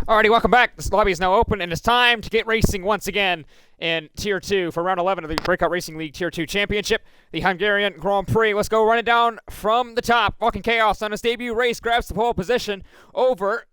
Alrighty, welcome back. This lobby is now open, and it's time to get racing once again in Tier 2 for Round 11 of the Breakout Racing League Tier 2 Championship, the Hungarian Grand Prix. Let's go run it down from the top. Walking Chaos on his debut race grabs the pole position over,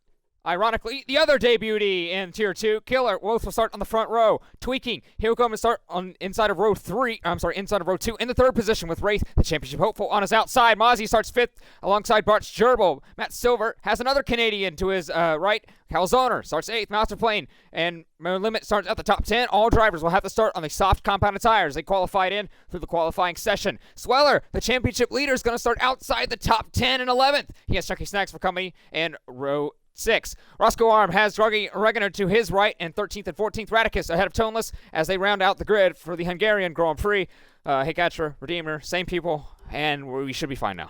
ironically, the other debutee in Tier 2, Killer. Both will start on the front row. Tweaking, he'll come and start on inside of row 2 in the third position with Rathe, the championship hopeful, on his outside. Mozzie starts 5th alongside Bart's Gerbil. Matt Silver has another Canadian to his right. Calzoner starts 8th, Masterplane, and Limit starts at the top 10. All drivers will have to start on the soft compounded tires. They qualified in through the qualifying session. Sweller, the championship leader, is going to start outside the top 10 and 11th. He has Chucky Snacks for company in row 6. Roscoe Arm has Druggy Oregano to his right, and 13th and 14th Radicus ahead of Toneless as they round out the grid for the Hungarian Grand Prix. Hey Catcher, Redeemer, same people, and we should be fine now.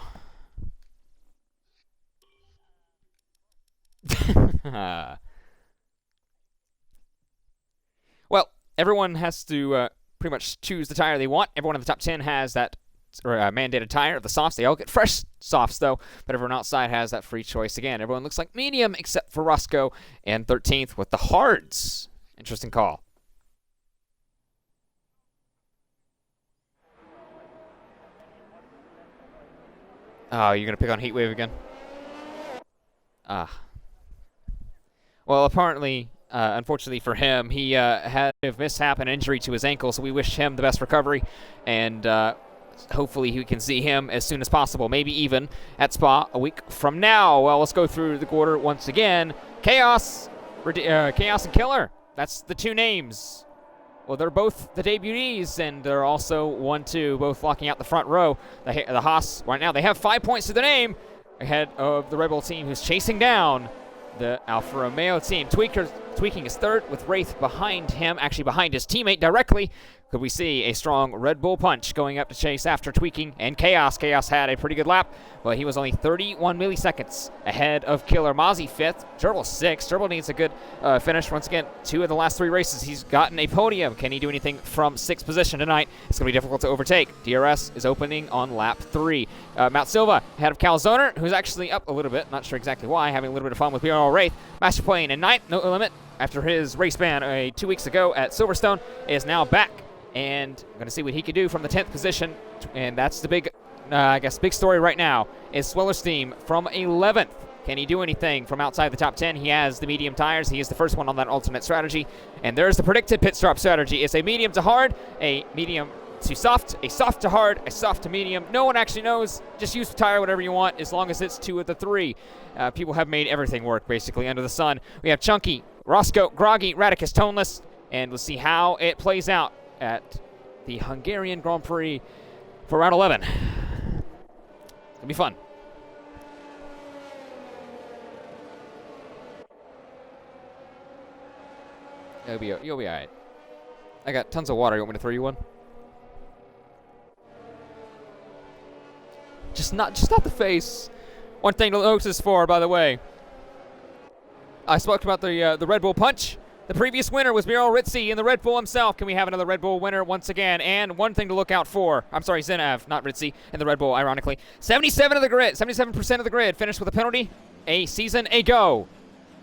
Well, everyone has to pretty much choose the tire they want. Everyone in the top 10 has that mandated tire of the softs. They all get fresh softs, though, but everyone outside has that free choice again. Everyone looks like medium except for Roscoe and 13th with the hards. Interesting call. Oh, you're going to pick on Heatwave again? Well, apparently, unfortunately for him, he had a mishap and injury to his ankle, so we wish him the best recovery, and hopefully we can see him as soon as possible, maybe even at Spa a week from now. Well, let's go through the quarter once again. Chaos and Killer, that's the two names. Well, they're both the debutees, and they're also 1-2, both locking out the front row. The Haas, right now, they have 5 points to their name, ahead of the Red Bull team, who's chasing down the Alfa Romeo team. Tweaking is third with Rathe behind him, actually behind his teammate directly. Could we see a strong Red Bull punch going up to chase after Tweaking and Chaos? Chaos had a pretty good lap, but he was only 31 milliseconds ahead of Killer. Mozzie 5th, Gerbil 6th. Gerbil needs a good finish. Once again, 2 of the last 3 races, he's gotten a podium. Can he do anything from 6th position tonight? It's going to be difficult to overtake. DRS is opening on lap 3. Matt Silva ahead of Calzoner, who's actually up a little bit. Not sure exactly why. Having a little bit of fun with BRL Rathe. Masterplane in 9th, No Limit, after his race ban 2 weeks ago at Silverstone, is now back. And I'm going to see what he can do from the 10th position. And that's the big, big story right now is SwellerSteam from 11th. Can he do anything from outside the top 10? He has the medium tires. He is the first one on that alternate strategy. And there's the predicted pit stop strategy. It's a medium to hard, a medium to soft, a soft to hard, a soft to medium. No one actually knows. Just use the tire whatever you want as long as it's 2 of the 3. People have made everything work basically under the sun. We have Chunky, Roscoe, Groggy, Radicus, Toneless. And we'll see how it plays out at the Hungarian Grand Prix for round 11. It's going to be fun. You'll be all right. I got tons of water. You want me to throw you one? Just not the face. One thing to notice for, by the way. I spoke about the Red Bull punch. The previous winner was BRL Rathe in the Red Bull himself. Can we have another Red Bull winner once again? And one thing to look out for. I'm sorry, Zenav, not Rathe, in the Red Bull, ironically. 77% of the grid finished with a penalty. A season ago.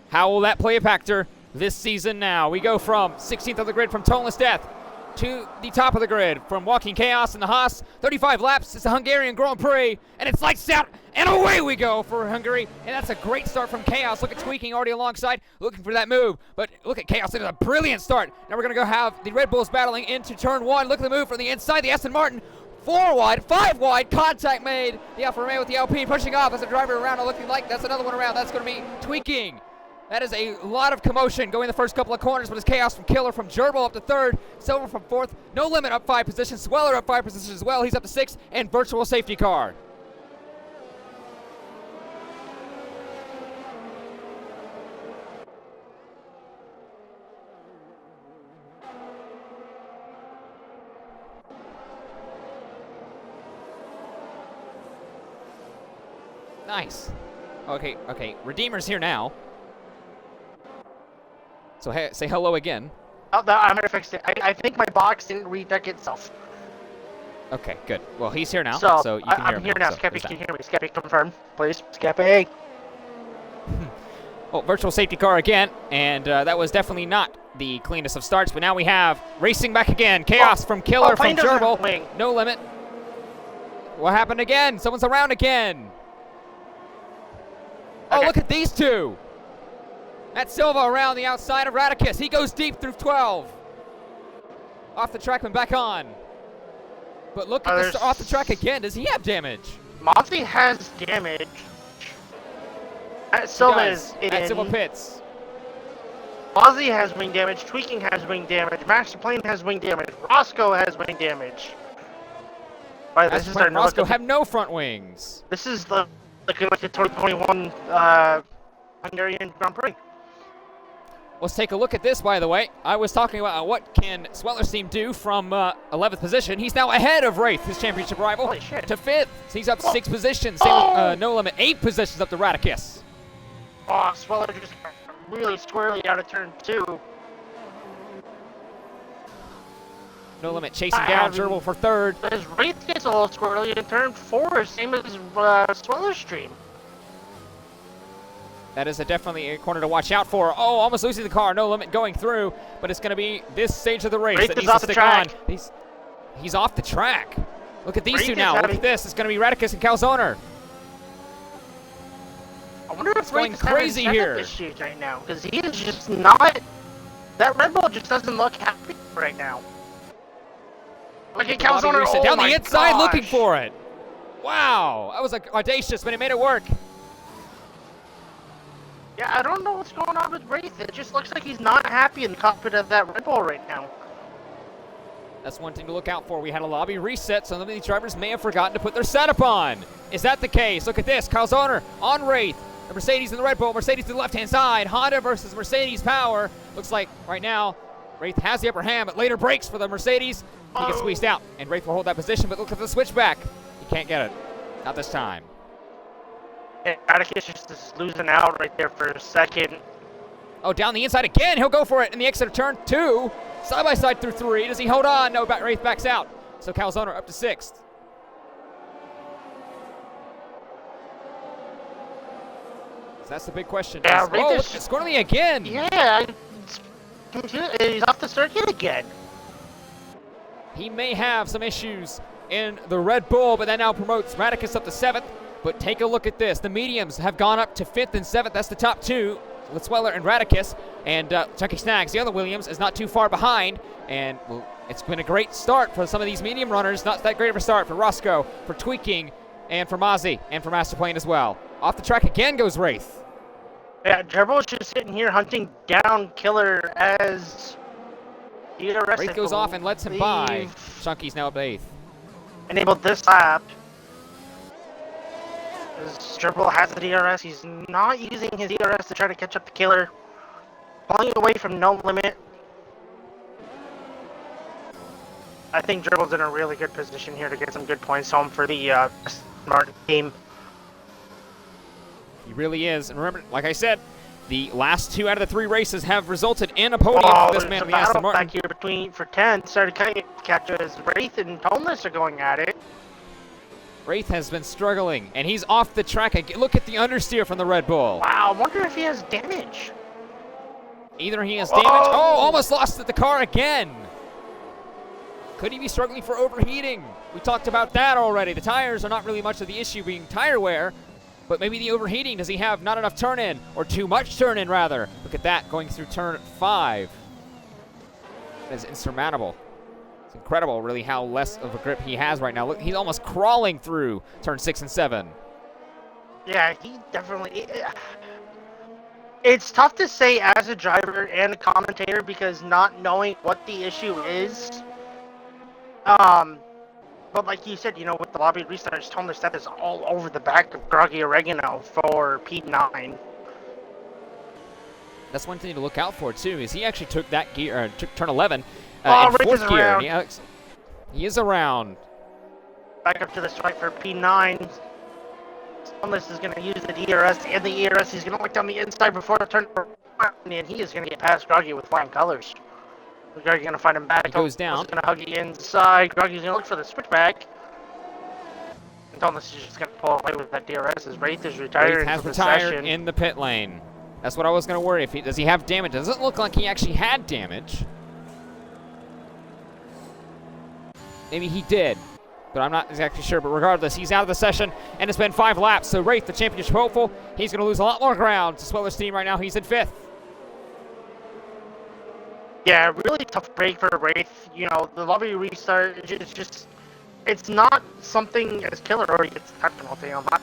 How will that play a factor this season now? We go from 16th of the grid from Toneless Death to the top of the grid from Walking Chaos and the Haas. 35 laps. It's the Hungarian Grand Prix, and it's lights out, and away we go for Hungary. And that's a great start from Chaos. Look at Tweaking already alongside, looking for that move. But look at Chaos. It is a brilliant start. Now we're going to go have the Red Bulls battling into turn 1. Look at the move from the inside. The Aston Martin. 4 wide, 5 wide, contact made. The Alfa Romeo with the LP pushing off as the driver around and looking like that's another one around. That's going to be Tweaking. That is a lot of commotion going the first couple of corners, but it's Chaos from Killer from Gerbil up to 3rd, Silver from 4th, No Limit up 5 positions, Sweller up 5 positions as well. He's up to 6th, and Virtual Safety Car. Nice. Okay. Redeemer's here now. So say hello again. Oh, no, I'm gonna fix it. I think my box didn't redeck itself. Okay, good. Well, he's here now, so you can hear him. I'm here now. Skeppy, can you hear me? Skeppy, confirm, please. Skeppy. Well, virtual safety car again, and that was definitely not the cleanest of starts, but now we have racing back again. Chaos from Killer from Gerbil. No limit. What happened again? Someone's around again. Oh, look at these two. Matt Silva around the outside of Radicus. He goes deep through 12. Off the track and back on. But look at this off the track again. Does he have damage? Monty has damage. Matt Silva is in. Matt Silva pits. Ozzy has wing damage. Tweaking has wing damage. Master Plane has wing damage. Roscoe has wing damage. Right, this is our Roscoe have no front wings. This is the 2021 Hungarian Grand Prix. Let's take a look at this, by the way. I was talking about what can SwellerSteam do from 11th position. He's now ahead of Rathe, his championship rival, to 5th. So he's up 6 positions. Same with No Limit, 8 positions up to Radicus. Oh, Sweller just got really squarely out of turn 2. No Limit chasing down Gerbil for 3rd. His Rathe gets a little squirrely in turn 4, same as SwellerStream. That is definitely a corner to watch out for. Oh, almost losing the car. No Limit going through, but it's going to be this stage of the race that needs to stick on. He's off the track. Look at these two now. Look at this. It's going to be Radicus and Calzoner. I wonder if it's going crazy here issues right now, because he is just not. That Red Bull just doesn't look happy right now. Look at Calzoner down the inside, looking for it. Wow, that was like audacious, but he made it work. Yeah, I don't know what's going on with Rathe. It just looks like he's not happy in the cockpit of that Red Bull right now. That's one thing to look out for. We had a lobby reset. Some of these drivers may have forgotten to put their setup on. Is that the case? Look at this. Calzoner on Rathe. The Mercedes and the Red Bull. Mercedes to the left-hand side. Honda versus Mercedes power. Looks like right now Rathe has the upper hand, but later breaks for the Mercedes. He gets squeezed out, and Rathe will hold that position, but look at the switchback. He can't get it. Not this time. Yeah, Atticus just is losing out right there for a second. Oh, down the inside again. He'll go for it in the exit of turn 2. Side by side through 3. Does he hold on? No, Rathe backs out. So Calzoner up to 6th. So that's the big question. Yeah, look at Scornley again. Yeah, he's off the circuit again. He may have some issues in the Red Bull, but that now promotes Radicus up to 7th. But take a look at this. The mediums have gone up to 5th and 7th. That's the top 2 with Sweller and Radicus. And Chucky Snags, the other Williams, is not too far behind. And well, it's been a great start for some of these medium runners. Not that great of a start for Roscoe, for Tweaking, and for Mozzie, and for Master Plane as well. Off the track again goes Rathe. Yeah, Gerbil's just sitting here hunting down Killer as Rathe goes off and lets him by. Chunky's now up to 8th. Enabled this lap. Gerbil has the DRS. He's not using his DRS to try to catch up to Killer. Pulling away from No Limit. I think Gerbil's in a really good position here to get some good points home for the Smart team. He really is. And remember, like I said, the last 2 out of the 3 races have resulted in a podium for this man. There's a battle back here for 10th. Started catch as Rathe and Toneless are going at it. Rathe has been struggling, and he's off the track again. Look at the understeer from the Red Bull. Wow, I wonder if he has damage. Either he has damage. Oh, almost lost the car again. Could he be struggling for overheating? We talked about that already. The tires are not really much of the issue being tire wear, but maybe the overheating. Does he have not enough turn-in, or too much turn-in, rather? Look at that, going through turn 5. That is insurmountable. It's incredible, really, how less of a grip he has right now. Look, he's almost crawling through turn 6 and 7. Yeah, he definitely... It's tough to say as a driver and a commentator because not knowing what the issue is. But like you said, you know, with the lobby restarts, Toneless Death is all over the back of Groggy Oregano for P9. That's one thing to look out for, too, is he actually took that gear, took turn 11 in Rich 4th gear. And he is around. Back up to the stripe for P9. Toneless is going to use the DRS and the ERS. He's going to look down the inside before the turn, and he is going to get past Groggy with flying colors. Groggy's going to find him back. He goes down. He's going to hug the inside. Groggy's going to look for the switchback. And Toneless is just going to pull away with that DRS as Rathe is retired. Rathe has retired in the pit lane. That's what I was going to worry. Does he have damage? It doesn't look like he actually had damage. Maybe he did, but I'm not exactly sure. But regardless, he's out of the session, and it's been 5 laps. So Rathe, the championship hopeful, he's going to lose a lot more ground to SwellerSteam right now. He's in 5th. Yeah, really tough break for Rathe. You know, the lobby restart, it's not something as Killer already gets the time penalty on lap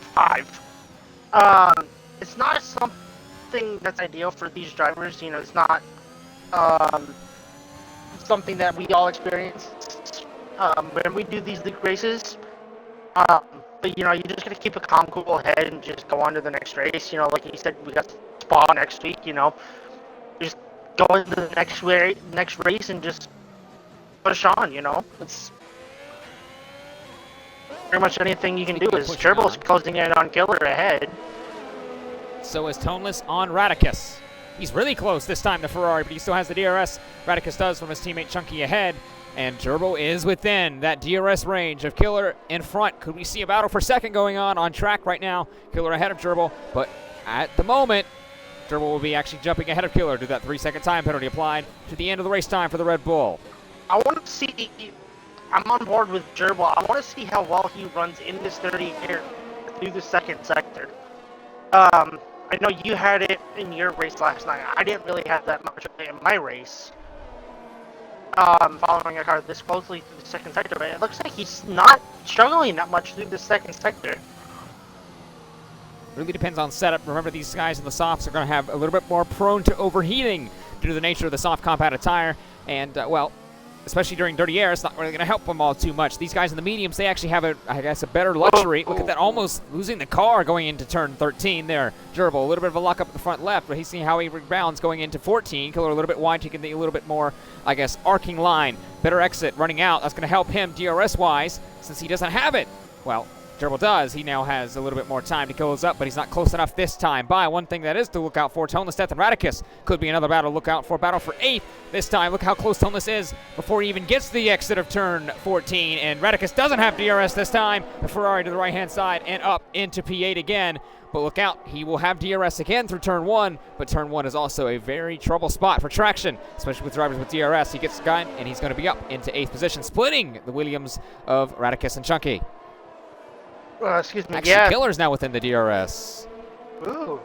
5. It's not something that's ideal for these drivers. You know, it's not something that we all experience when we do these league races. But, you know, you just got to keep a calm, cool head and just go on to the next race. You know, like you said, we got Spa next week, you know. Just go into the next race and just push on, you know. It's pretty much anything you can do. Is Turbo's closing in on Killer ahead. So is Toneless on Radicus. He's really close this time to Ferrari, but he still has the DRS. Radicus does from his teammate Chunky ahead. And Turbo is within that DRS range of Killer in front. Could we see a battle for second going on track right now? Killer ahead of Turbo, but at the moment, Turbo will be actually jumping ahead of Killer to that 3-second time penalty applied to the end of the race time for the Red Bull. I want to see, I'm on board with Turbo. I want to see how well he runs in this 30 here through the second sector. I know you had it in your race last night. I didn't really have that much of it in my race. Following a car this closely through the second sector, but it looks like he's not struggling that much through the second sector. Really depends on setup. Remember, these guys in the softs are going to have a little bit more prone to overheating due to the nature of the soft compacted tire. And, well, especially during dirty air, it's not really going to help them all too much. These guys in the mediums, they actually have, a better luxury. Look at that, almost losing the car going into turn 13 there. Durable, a little bit of a lock up at the front left, but he's seeing how he rebounds going into 14. Killer a little bit wide, taking the a little bit more, arcing line. Better exit running out. That's going to help him DRS-wise since he doesn't have it. Well, Durable does. He now has a little bit more time to close up, but he's not close enough this time. One thing that is to look out for, Toneless, Death, and Radicus could be another battle. Look out for battle for 8th this time. Look how close Toneless is before he even gets to the exit of turn 14. And Radicus doesn't have DRS this time. The Ferrari to the right-hand side and up into P8 again. But look out, he will have DRS again through turn 1, but turn 1 is also a very trouble spot for traction, especially with drivers with DRS. He gets the gun, and he's going to be up into 8th position, splitting the Williams of Radicus and Chunky. Excuse me, Actually, Killer's now within the DRS. Ooh.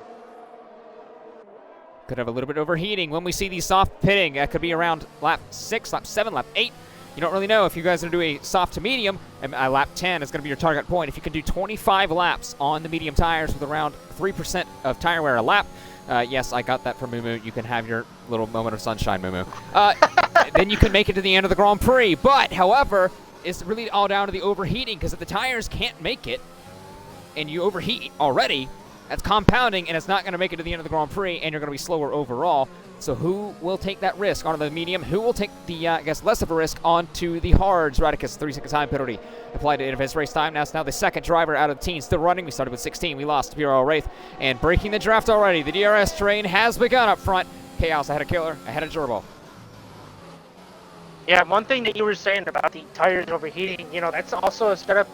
Could have a little bit of overheating when we see these soft pitting. That could be around lap 6, lap 7, lap 8. You don't really know if you guys are going to do a soft to medium, and lap 10 is going to be your target point. If you can do 25 laps on the medium tires with around 3% of tire wear a lap, yes, I got that from Mumu. You can have your little moment of sunshine, Mumu. Then you can make it to the end of the Grand Prix. But, however, it's really all down to the overheating, because if the tires can't make it, and you overheat already, that's compounding, and it's not going to make it to the end of the Grand Prix, and you're going to be slower overall. So who will take that risk onto the medium? Who will take the, less of a risk onto the hards? Radicus, 3-second time penalty applied to end of his race time. Now it's the second driver out of the team still running. We started with 16. We lost to BRL Rathe. And breaking the draft already. The DRS train has begun up front. Chaos ahead of Killer, ahead of Gerbil. Yeah, one thing that you were saying about the tires overheating, you know, that's also a setup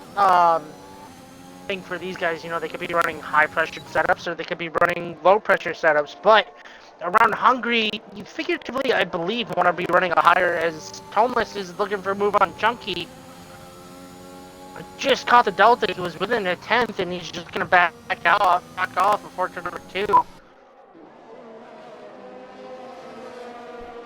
thing for these guys. You know, they could be running high-pressure setups or they could be running low-pressure setups. But around Hungary, you figuratively, I believe, want to be running a higher, as Toneless is looking for a move on Chunky. Just caught the Delta. He was within a 10th, and he's just going to back off before turn number 2.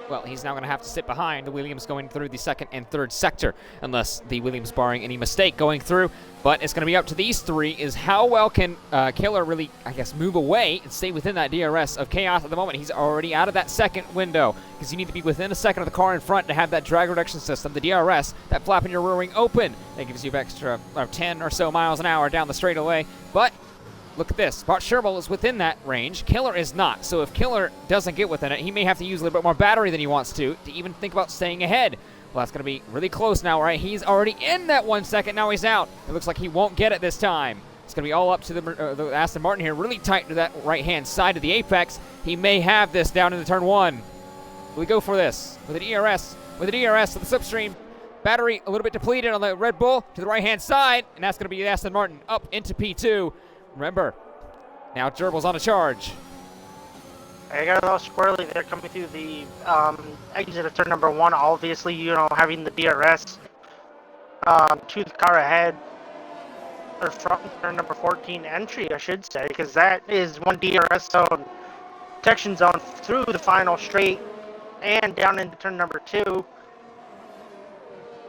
Well, he's now going to have to sit behind the Williams going through the second and third sector, unless the Williams barring any mistake going through. But it's going to be up to these three, is how well can Killer really, move away and stay within that DRS of Chaos at the moment. He's already out of that second window, because you need to be within a second of the car in front to have that drag reduction system, the DRS, that flap in your rear wing open. That gives you an extra 10 or so miles an hour down the straightaway. But look at this. Bart Sherbill is within that range. Killer is not. So if Killer doesn't get within it, he may have to use a little bit more battery than he wants to even think about staying ahead. Well, that's going to be really close now, right? He's already in that 1 second. Now he's out. It looks like he won't get it this time. It's going to be all up to the Aston Martin here, really tight to that right-hand side of the apex. He may have this down into turn 1. Will we go for this? With the DRS, with the slipstream. Battery a little bit depleted on the Red Bull to the right-hand side, and that's going to be Aston Martin up into P2. Remember, now Gerbil's on a charge. I got a little squirrely there coming through the exit of turn number 1. Obviously, having the DRS to the car ahead, or from turn number 14 entry, I should say, because that is one DRS zone, protection zone through the final straight and down into turn number 2.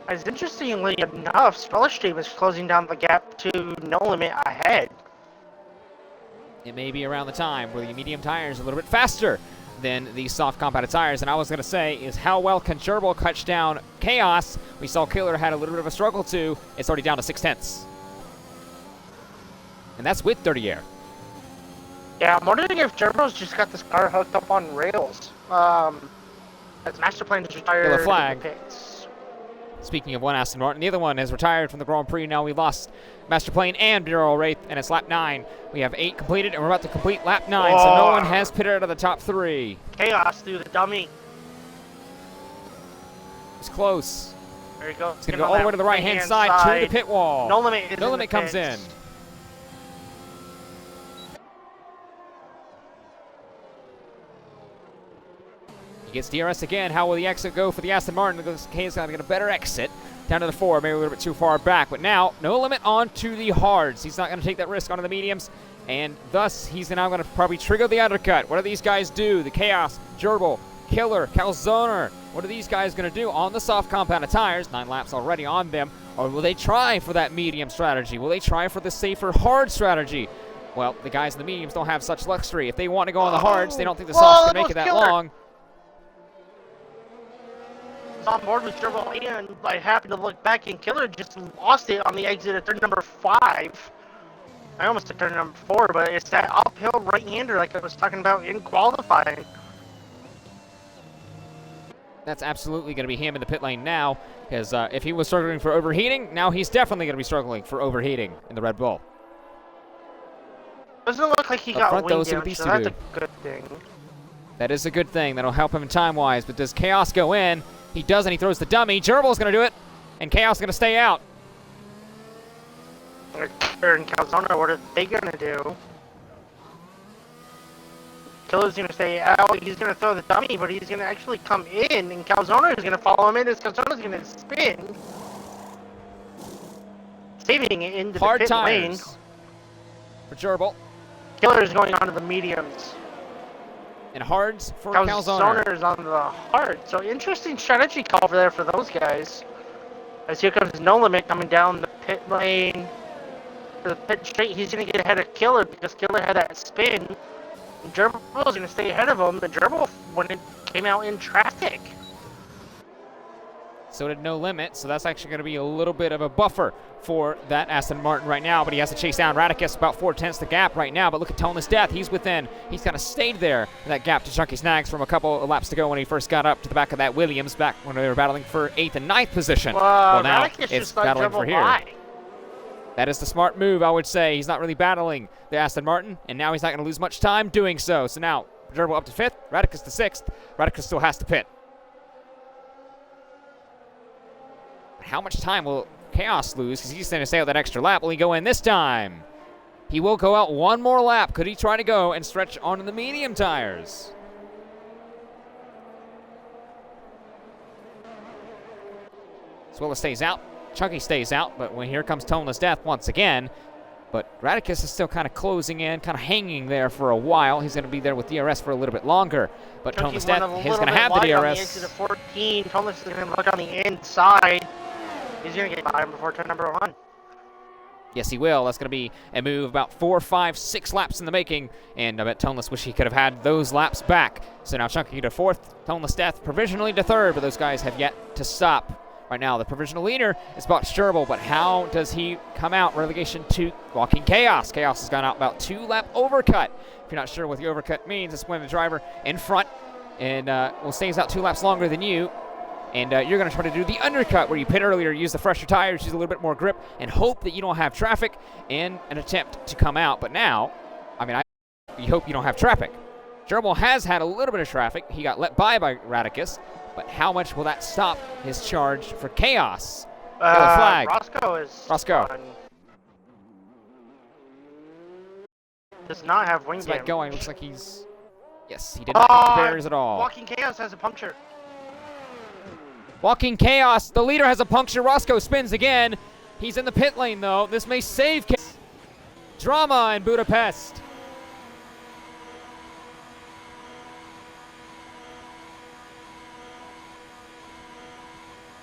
As interestingly enough, SwellerSteam is closing down the gap to No Limit ahead. It may be around the time where the medium tires are a little bit faster than the soft compounded tires. And I was going to say is how well can Gerbil cut down Chaos? We saw Killer had a little bit of a struggle too. It's already down to 0.6. And that's with dirty air. Yeah, I'm wondering if Gerbil's just got this car hooked up on rails. As Master Plan is retired. Yellow flag. In the pits. Speaking of one Aston Martin, the other one has retired from the Grand Prix. Now we lost Master Plane and BRL Rathe, and it's lap 9. We have 8 completed, and we're about to complete lap 9, so no one has pitted out of the top 3. Chaos through the dummy. It's close. There you go. It's going to go all the way to the right-hand side to the pit wall. No Limit is No in Limit the comes pits. in. He gets DRS again. How will the exit go for the Aston Martin? This K's got to get a better exit. Down to the 4, maybe a little bit too far back. But now, No Limit onto the hards. He's not going to take that risk onto the mediums. And thus, he's now going to probably trigger the undercut. What do these guys do? The Chaos, Gerbil, Killer, Calzoner. What are these guys going to do on the soft compounded tires? 9 laps already on them. Or will they try for that medium strategy? Will they try for the safer hard strategy? Well, the guys in the mediums don't have such luxury. If they want to go on the hards, they don't think the soft's going to make it that long. On board with Gerbil, and I happened to look back, and Killer just lost it on the exit at turn number 5. I almost took turn number 4, but it's that uphill right-hander like I was talking about in qualifying. That's absolutely going to be him in the pit lane now, because if he was struggling for overheating, now he's definitely going to be struggling for overheating in the Red Bull. Doesn't look like he got front, wing those are damage, these so two that's do. a good thing. That is a good thing. That'll help him time-wise, but does Chaos go in? He doesn't. He throws the dummy. Gerbil's going to do it, and Chaos is going to stay out. Killer and Calzona, what are they going to do? Killer's going to stay out. He's going to throw the dummy, but he's going to actually come in, and Calzona is going to follow him in as Calzona's going to spin. Saving it into Hard the pit tires lane. for Gerbil. Killer's going on to the mediums. And hards for Calzona. Calzoner is on the hard. So interesting strategy call there for those guys. As here comes No Limit coming down the pit lane. To the pit straight, he's going to get ahead of Killer because Killer had that spin. And Gerbil's going to stay ahead of him. The Gerbil when it came out in traffic. So did No Limit, so that's actually going to be a little bit of a buffer for that Aston Martin right now, but he has to chase down Radicus, about 4/10 the gap right now, but look at Toneless Death, he's within, he's kind of stayed there in that gap to Chunky Snags from a couple of laps to go when he first got up to the back of that Williams, back when they were battling for 8th and 9th position. Well, Now Radicus it's just let battling for Gerbil here. by. That is the smart move, I would say. He's not really battling the Aston Martin, and now he's not going to lose much time doing so. So now, Gerbil up to 5th, Radicus to 6th, Radicus still has to pit. How much time will Chaos lose? Because he's going to stay out that extra lap. Will he go in this time? He will go out one more lap. Could he try to go and stretch onto the medium tires? Swiller stays out. Chunky stays out. But when here comes Toneless Death once again. But Radicus is still kind of closing in, kind of hanging there for a while. He's going to be there with DRS for a little bit longer. But Toneless Death is going to have the DRS. On the exit of 14. Toneless is going to look on the inside. He's going to get by him before turn number 1. Yes, he will. That's going to be a move about 4, 5, 6 laps in the making. And I bet Toneless wish he could have had those laps back. So now Chunky to 4th, Toneless Death provisionally to 3rd, but those guys have yet to stop. Right now, the provisional leader is Bot Sturble, but how does he come out? Relegation to Walking Chaos. Chaos has gone out about 2-lap overcut. If you're not sure what the overcut means, it's when the driver in front and stays out 2 laps longer than you. And you're going to try to do the undercut where you pit earlier, use the fresher tires, use a little bit more grip, and hope that you don't have traffic in an attempt to come out. But now, you hope you don't have traffic. Gerbil has had a little bit of traffic. He got let by Radicus. But how much will that stop his charge for Chaos? Yellow flag. Roscoe does not have wing It's damage. about going. Looks like he's Yes, he did not hit the barriers at all. Walking Chaos has a puncture. Walking Chaos, the leader has a puncture. Roscoe spins again. He's in the pit lane, though. This may save Chaos. Drama in Budapest.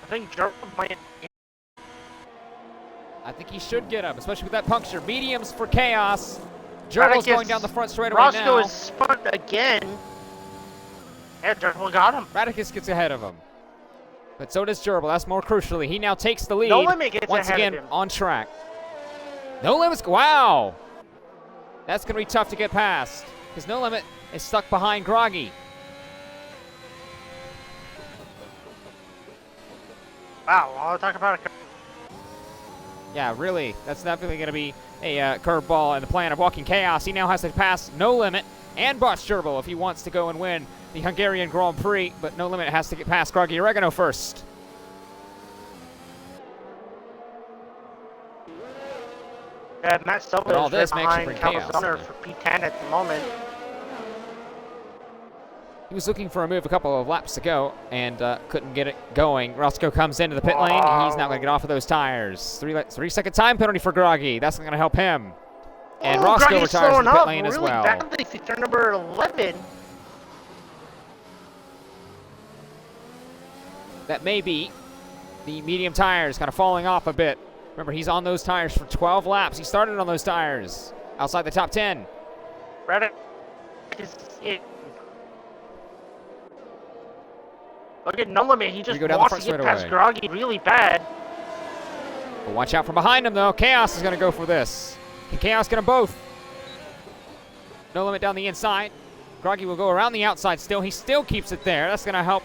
I think Gerbil might. I think he should get him, especially with that puncture. Mediums for Chaos. Gerbil's going down the front straightaway now. Roscoe is spun again. Yeah, Gerbil got him. Radicus gets ahead of him. But so does Gerbil. That's more crucially. He now takes the lead. No Limit gets once ahead again of him. on track. No Limit's. Wow. That's going to be tough to get past because No Limit is stuck behind Groggy. Wow, I'll talk about it. Yeah, really. That's definitely going to be a curveball in the plan of Walking Chaos. He now has to pass No Limit and Boss Gerbil if he wants to go and win the Hungarian Grand Prix, but No Limit has to get past Groggy Oregano first. Yeah, Matt Silva But all is this right may actually behind bring chaos Calzoner in it. for P10 at the moment. He was looking for a move a couple of laps ago and couldn't get it going. Roscoe comes into the pit lane. He's not going to get off of those tires. 3-second time penalty for Groggy. That's not going to help him. And Roscoe Groggy's retires slowing in the pit up lane really as well. badly for turn number 11. That may be the medium tires kind of falling off a bit. Remember, he's on those tires for 12 laps. He started on those tires outside the top 10. Reddit is it. Look at No Limit. He just go down the wants front to get straightaway. past Groggy really bad. But watch out from behind him, though. Chaos is going to go for this. Can Chaos get them both? No Limit down the inside. Groggy will go around the outside still. He still keeps it there. That's going to help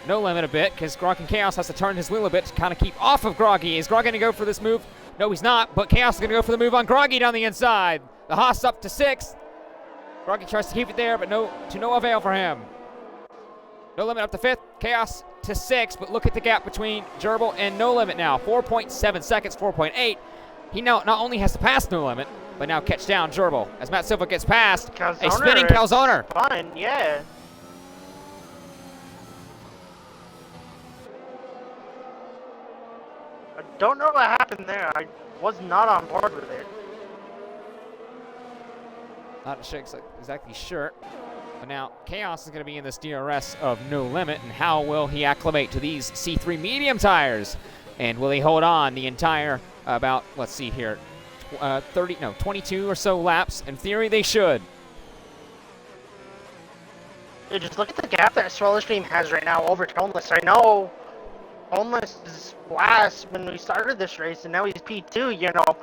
No Limit a bit because Groggy Chaos has to turn his wheel a bit to kind of keep off of Groggy. Is Groggy going to go for this move? No, he's not. But Chaos is going to go for the move on Groggy down the inside. The Haas up to 6th. Groggy tries to keep it there, but to no avail for him. No Limit up to 5th. Chaos to 6th. But look at the gap between Gerbil and No Limit now. 4.7 seconds, 4.8. He now not only has to pass No Limit, but now catch down Gerbil. As Matt Silva gets past a spinning Calzoner. Fun, yeah. I don't know what happened there. I was not on board with it. Not exactly sure. But now Chaos is going to be in this DRS of No Limit, and how will he acclimate to these C3 medium tires? And will he hold on the entire about, let's see here, 22 or so laps? In theory, they should. Dude, just look at the gap that SwellerSteam has right now over Toneless. I know Toneless is last when we started this race, and now he's P2, you know.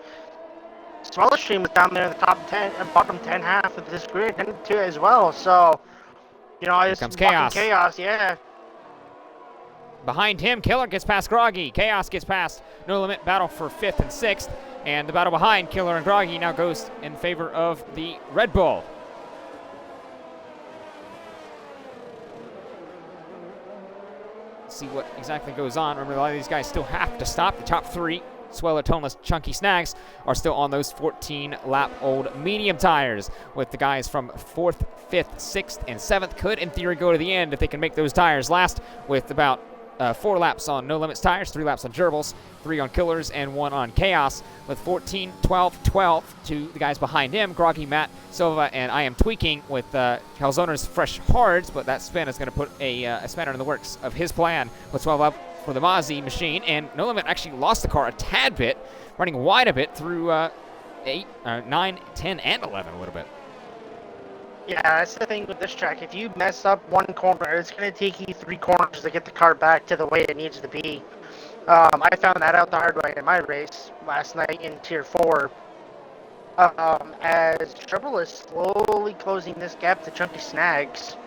SwellerStream was down there in the top 10, bottom 10 half of this grid, and too as well. So, you know, Here it's comes Chaos. Chaos. Yeah. Behind him, Killer gets past Groggy. Chaos gets past No Limit. Battle for 5th and 6th. And the battle behind Killer and Groggy now goes in favor of the Red Bull. Let's see what exactly goes on. Remember, a lot of these guys still have to stop. The top 3, Sweller, Toneless, Chunky Snags, are still on those 14-lap-old medium tires, with the guys from 4th, 5th, 6th, and 7th could, in theory, go to the end if they can make those tires last, with about 4 laps on No Limits tires, 3 laps on Gerbils, 3 on Killers, and 1 on Chaos, with 14, 12, 12 to the guys behind him, Groggy, Matt, Silva, and I am tweaking with Calzoner's fresh hards, but that spin is going to put a spanner in the works of his plan with 12 up for the Mozzie machine, and No Limit actually lost the car a tad bit, running wide a bit through 8, 9, 10, and 11 a little bit. Yeah, that's the thing with this track. If you mess up one corner, it's going to take you 3 corners to get the car back to the way it needs to be. I found that out the hard way in my race last night in Tier 4. As Gerbil is slowly closing this gap to Chunky Snags.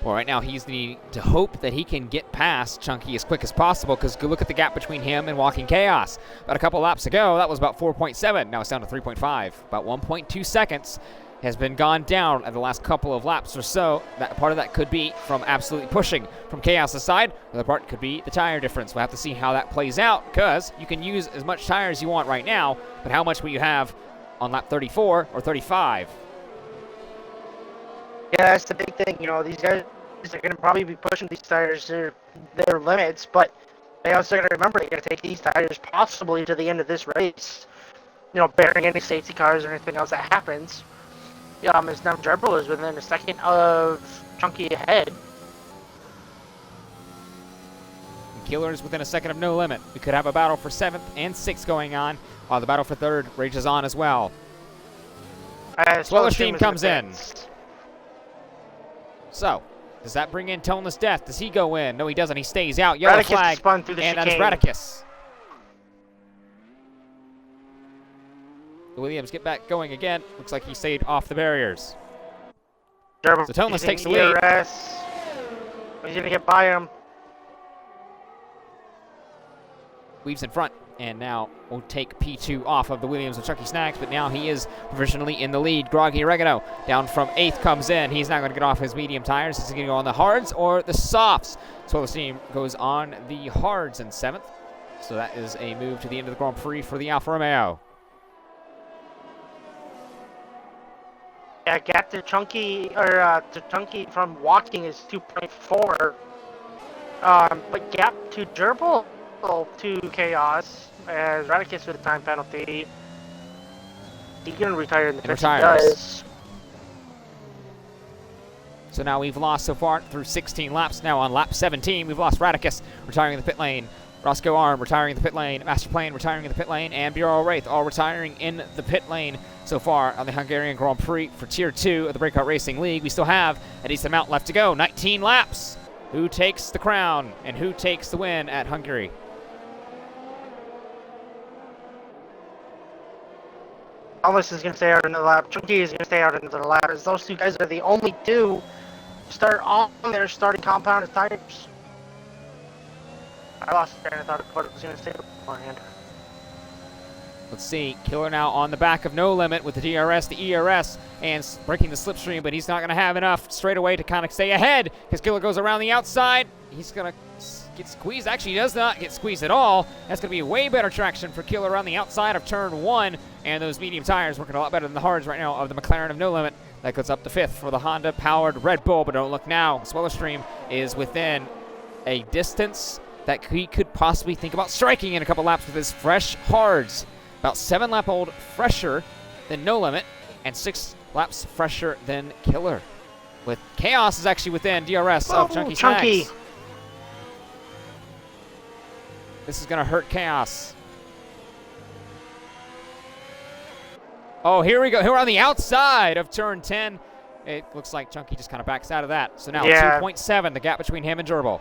Well, right now he's needing to hope that he can get past Chunky as quick as possible, because look at the gap between him and Walking Chaos. About a couple laps ago, that was about 4.7. Now it's down to 3.5. About 1.2 seconds has been gone down at the last couple of laps or so. That part of that could be from absolutely pushing from Chaos' side. The other part could be the tire difference. We'll have to see how that plays out, because you can use as much tire as you want right now, but how much will you have on lap 34 or 35? Yeah, that's the big thing. You know, these guys are going to probably be pushing these tires to their limits, but they also got to remember they got to take these tires possibly to the end of this race. You know, bearing any safety cars or anything else that happens. As now Gerbil is within a second of Chunky ahead. Killer is within a second of No Limit. We could have a battle for 7th and 6th going on, while the battle for 3rd rages on as well. SwellerSteam comes in. So, does that bring in Toneless Death? Does he go in? No, he doesn't. He stays out. Yellow flag, spun through the and chicane. that's Radicus. The Williams get back going again. Looks like he stayed off the barriers. Gerbil So Toneless takes the lead. lead. He's going to get by him. Weaves in front, and now we'll take P2 off of the Williams and Chucky Snacks, but now he is provisionally in the lead. Groggy Oregano down from 8th comes in. He's not going to get off his medium tires. He's going to go on the hards or the softs. SwellerSteam goes on the hards in 7th. So that is a move to the end of the Grand Prix for the Alfa Romeo. Yeah, gap to Chunky from walking is 2.4. But gap to Gerbil to Chaos as Radicus with a time penalty. He's gonna retire in the pits. He does. So now we've lost so far through 16 laps. Now on lap 17, we've lost Radicus retiring in the pit lane. Roscoe Arm retiring in the pit lane. Master Plane retiring in the pit lane. And BRL Rathe all retiring in the pit lane so far on the Hungarian Grand Prix for Tier 2 of the Breakout Racing League. We still have a decent amount left to go. 19 laps. Who takes the crown and who takes the win at Hungary? Alice is going to stay out another lap. Chunky is going to stay out another lap, as those two guys are the only two to start on their starting compounded tires. I lost the train of thought of what it was going to say beforehand. Let's see. Killer now on the back of No Limit with the DRS, the ERS, and breaking the slipstream, but he's not going to have enough straightaway to kind of stay ahead because Killer goes around the outside. He's going to get squeezed. Actually, he does not get squeezed at all. That's going to be way better traction for Killer around the outside of turn 1, and those medium tires working a lot better than the hards right now of the McLaren of No Limit. That goes up to 5th for the Honda-powered Red Bull, but don't look now. SwellerSteam is within a distance that he could possibly think about striking in a couple laps with his fresh hards. About 7 lap old fresher than No Limit, and 6 laps fresher than Killer. With Chaos is actually within DRS of Chunky Snacks. This is going to hurt Chaos. Oh, here we go. Here we're on the outside of turn 10. It looks like Chunky just kind of backs out of that. So now 2.7, the gap between him and Gerbil.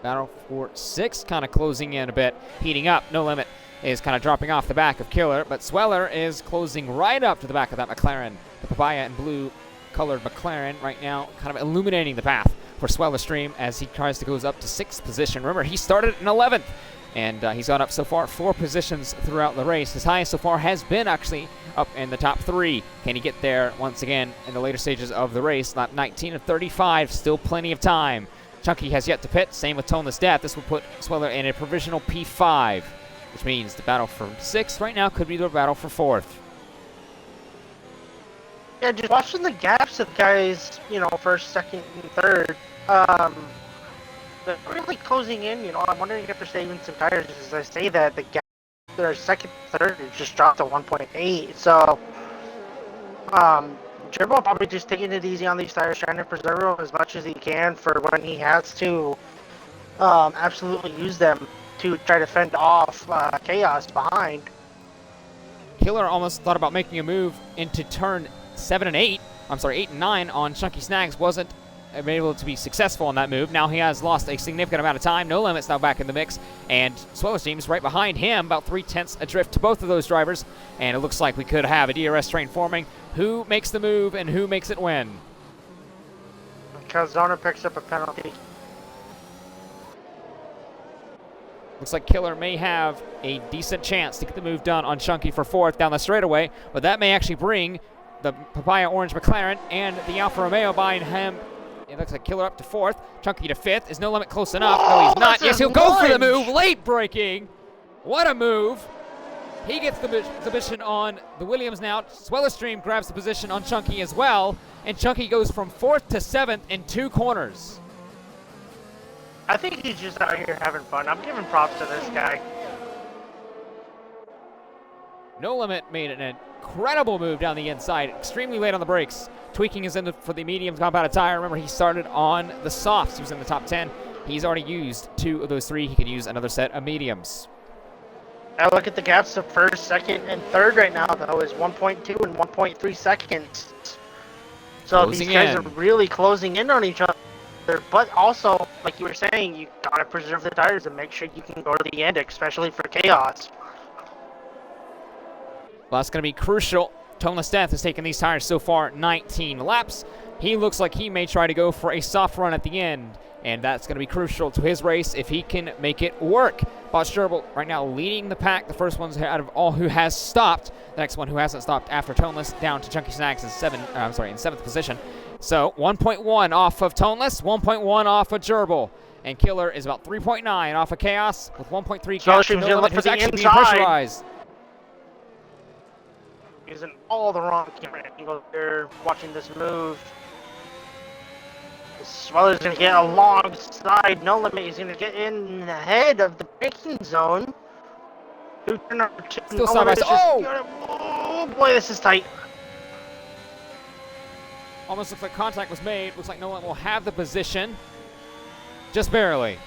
Battle for 6 kind of closing in a bit, heating up. No Limit is kind of dropping off the back of Killer, but Sweller is closing right up to the back of that McLaren. The papaya and blue colored McLaren right now kind of illuminating the path for SwellerSteam as he tries to go up to 6th position. Remember, he started in 11th, and he's gone up so far 4 positions throughout the race. His highest so far has been actually up in the top 3. Can he get there once again in the later stages of the race? Lap 19 of 35, still plenty of time. Chunky has yet to pit, same with Toneless Death. This will put Sweller in a provisional P5, which means the battle for 6th right now could be the battle for 4th. Yeah, just watching the gaps of the guys, you know, first, second, and third, they're really closing in, you know. I'm wondering if they're saving some tires. As I say that, the gap, their second, third, just dropped to 1.8. So, Gerbil probably just taking it easy on these tires, trying to preserve them as much as he can for when he has to absolutely use them to try to fend off Chaos behind. Killer almost thought about making a move into turn 7 and 8. I'm sorry, 8 and 9 on Chunky Snags. Wasn't able to be successful on that move. Now he has lost a significant amount of time. No Limit's now back in the mix, and SwellerSteam's right behind him, about 3/10 adrift to both of those drivers, and it looks like we could have a DRS train forming. Who makes the move and who makes it win? Because Zona picks up a penalty. Looks like Killer may have a decent chance to get the move done on Chunky for 4th down the straightaway, but that may actually bring the Papaya Orange McLaren and the Alfa Romeo behind him. It looks like Killer up to 4th, Chunky to 5th. Is No Limit close enough? No, he's not. Yes, he'll go for the move. Late braking. What a move. He gets the position on the Williams now. SwellerSteam grabs the position on Chunky as well, and Chunky goes from 4th to 7th in 2 corners. I think he's just out here having fun. I'm giving props to this guy. No Limit made an incredible move down the inside, extremely late on the brakes, tweaking his end for the medium compounded tire. Remember, he started on the softs. He was in the top 10. He's already used 2 of those 3. He could use another set of mediums. Now look at the gaps of 1st, 2nd, and 3rd right now, though, is 1.2 and 1.3 seconds. So these guys are really closing in on each other. But also, like you were saying, you gotta preserve the tires and make sure you can go to the end, especially for chaos. Well, that's going to be crucial. Toneless Death has taken these tires so far 19 laps. He looks like he may try to go for a soft run at the end, and that's going to be crucial to his race if he can make it work. Bosch Gerbil right now leading the pack. The first one's out of all who has stopped. The next one who hasn't stopped after Toneless down to Chunky Snags in 7th position. So 1.1 off of Toneless, 1.1 off of Gerbil. And Killer is about 3.9 off of Chaos with 1.3 gap to No Limit, who's actually being pressurized. Using all the wrong camera angles there, watching this move. Sweller's going to get alongside No Limit. He's going to get in ahead of the braking zone. Still side by side. Oh boy, this is tight. Almost looks like contact was made. Looks like No Limit will have the position. Just barely.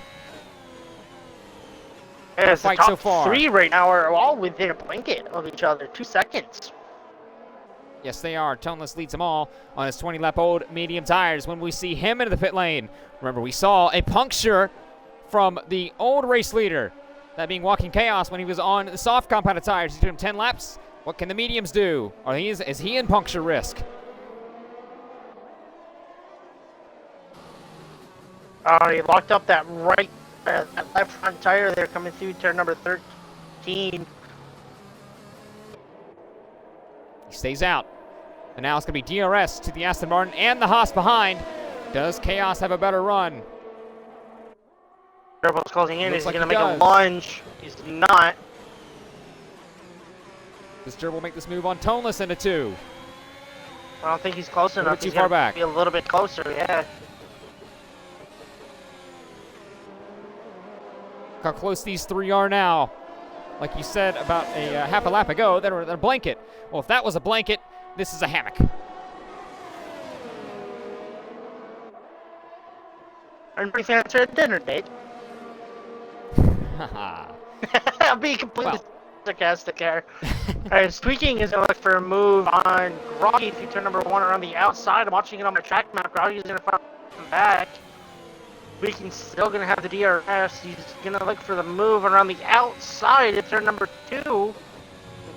As the top so far. 3 right now are all within a blanket of each other. 2 seconds. Yes, they are. Toneless leads them all on his 20-lap-old medium tires. When we see him into the pit lane, remember, we saw a puncture from the old race leader, that being Walking Chaos, when he was on the soft compounded tires. He took him 10 laps. What can the mediums do? Is he in puncture risk? He locked up that that left front tire there coming through turn number 13. He stays out. And now it's going to be DRS to the Aston Martin and the Haas behind. Does Chaos have a better run? Turbo's closing in. Is he going to make does. a lunge? He's not. Does Gerbil make this move on Toneless into 2? I don't think he's close enough. Too far back. Be a little bit closer, yeah. Look how close these 3 are now. Like you said about a half a lap ago, they're a blanket. Well, if that was a blanket, this is a hammock. Everybody fancy a dinner date? I'll be completely sarcastic here. Alright, Squeaking is going to look for a move on Groggy through turn number 1 around the outside. I'm watching it on my track map. Groggy's going to come back. Squeaking's still going to have the DRS. He's going to look for the move around the outside at turn number 2.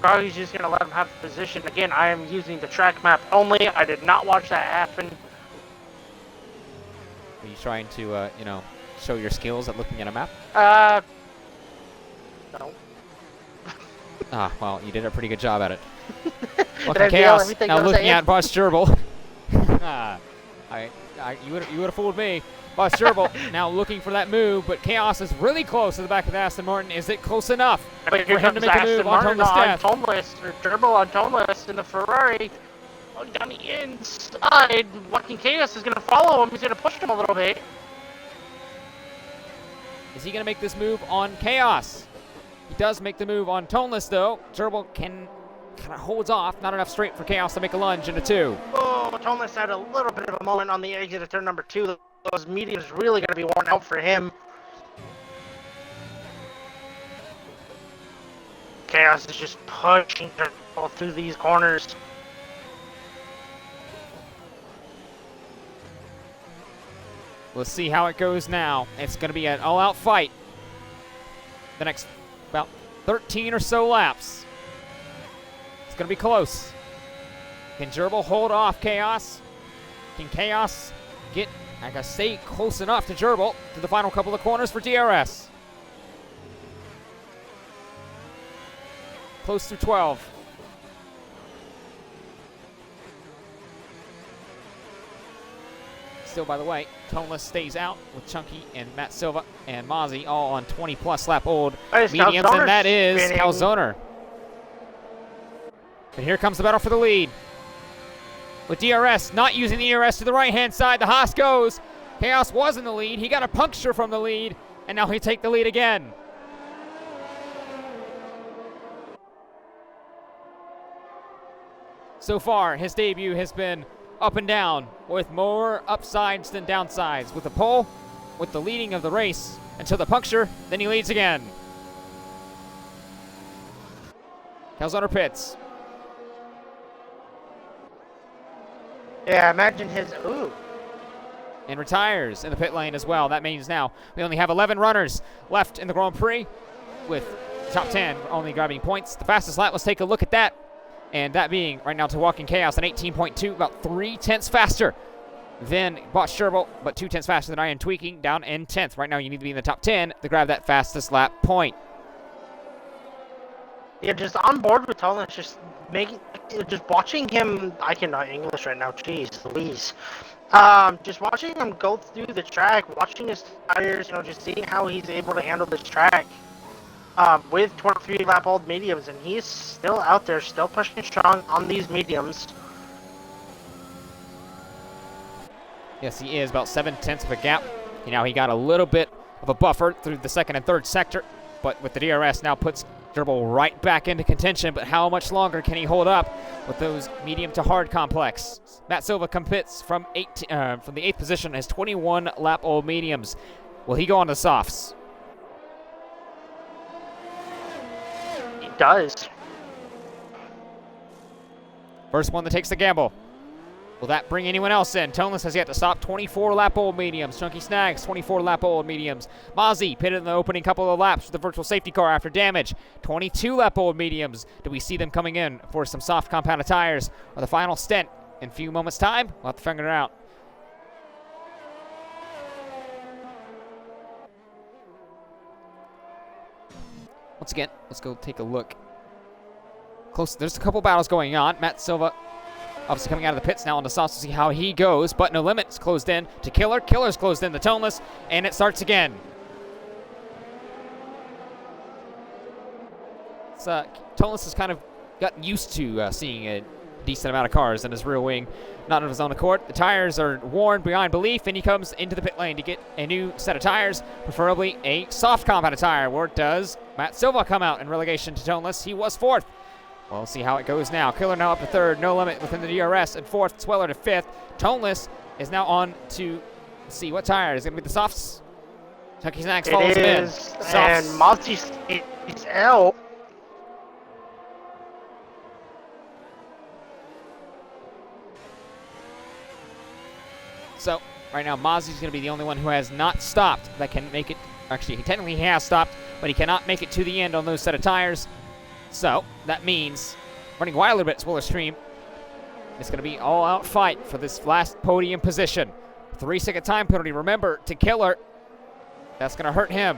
Groggy's just going to let him have the position. Again, I am using the track map only. I did not watch that happen. Are you trying to, show your skills at looking at a map? No. Well, you did a pretty good job at it. Welcome Chaos, now looking at Bosch Gerbil. You would have fooled me. Bosch Gerbil now looking for that move, but Chaos is really close to the back of the Aston Martin. Is it close enough for him to make a move on Toneless Death? Gerbil on Toneless in the Ferrari. Down the inside, Walking Chaos is going to follow him. He's going to push him a little bit. Is he going to make this move on Chaos? He does make the move on Toneless, though. Gerbil kind of holds off. Not enough straight for Chaos to make a lunge into 2. Oh, Toneless had a little bit of a moment on the exit of turn number 2. Those mediums really going to be worn out for him. Chaos is just pushing all through these corners. We'll see how it goes now. It's going to be an all-out fight. The next about 13 or so laps. It's going to be close. Can Gerbil hold off Chaos? Can Chaos get, stay close enough to Gerbil to the final couple of corners for DRS? Close to 12. Still, by the way, Toneless stays out with Chunky and Matt Silva and Mozzie all on 20-plus lap old mediums, and that is Calzoner. And here comes the battle for the lead. With DRS not using the ERS to the right-hand side, the Haas goes. Chaos was in the lead. He got a puncture from the lead, and now he'll take the lead again. So far, his debut has been up and down, with more upsides than downsides. With the pole, with the leading of the race, until the puncture, then he leads again. Calzone pits. Yeah, imagine his, ooh. And retires in the pit lane as well. That means now we only have 11 runners left in the Grand Prix, with the top 10 only grabbing points. The fastest lap, let's take a look at that. And that being right now to Walking Chaos an 18.2, about 3/10 faster than Bot Sherble, but 2/10 faster than I am Tweaking, down in 10th. Right now you need to be in the top 10 to grab that fastest lap point. Yeah, just on board with Tolan, just watching him. I cannot English right now. Jeez Louise. Just watching him go through the track, watching his tires, just seeing how he's able to handle this track with 23 lap old mediums, and he's still out there, still pushing strong on these mediums. Yes, he is about 7/10 of a gap. He got a little bit of a buffer through the second and third sector, but with the DRS now puts Gerbil right back into contention. But how much longer can he hold up with those medium to hard complex? Matt Silva compits from the 8th position, has 21 lap old mediums. Will he go on to softs? He does. First one that takes the gamble. Will that bring anyone else in? Toneless has yet to stop. 24 lap old mediums. Chunky Snags, 24 lap old mediums. Mozzie pitted in the opening couple of laps with the virtual safety car after damage. 22 lap old mediums. Do we see them coming in for some soft compounded tires or the final stint in a few moments' time? We'll have to figure it out. Once again, let's go take a look. Close. There's a couple battles going on. Matt Silva obviously coming out of the pits now on the softs to see how he goes, but No Limit's closed in to Killer. Killer's closed in to Toneless, and it starts again. Toneless has kind of gotten used to seeing a decent amount of cars in his rear wing, not of his own accord. The tires are worn beyond belief, and he comes into the pit lane to get a new set of tires, preferably a soft compounded tire. Where does Matt Silva come out in relegation to Toneless? He was 4th. Well, we'll see how it goes now. Killer now up to 3rd. No Limit within the DRS at 4th. Sweller to 5th. Toneless is now on to, let's see, what tire? Is it going to be the softs? Chucky Snacks follows him in. Softs. And Mozzie's out. So, right now, Mozzie's going to be the only one who has not stopped that can make it. Actually, he technically has stopped, but he cannot make it to the end on those set of tires. So, that means running wild a little bit, SwellerSteam. It's going to be all-out fight for this last podium position. 3-second time penalty, remember, to Killer. That's going to hurt him.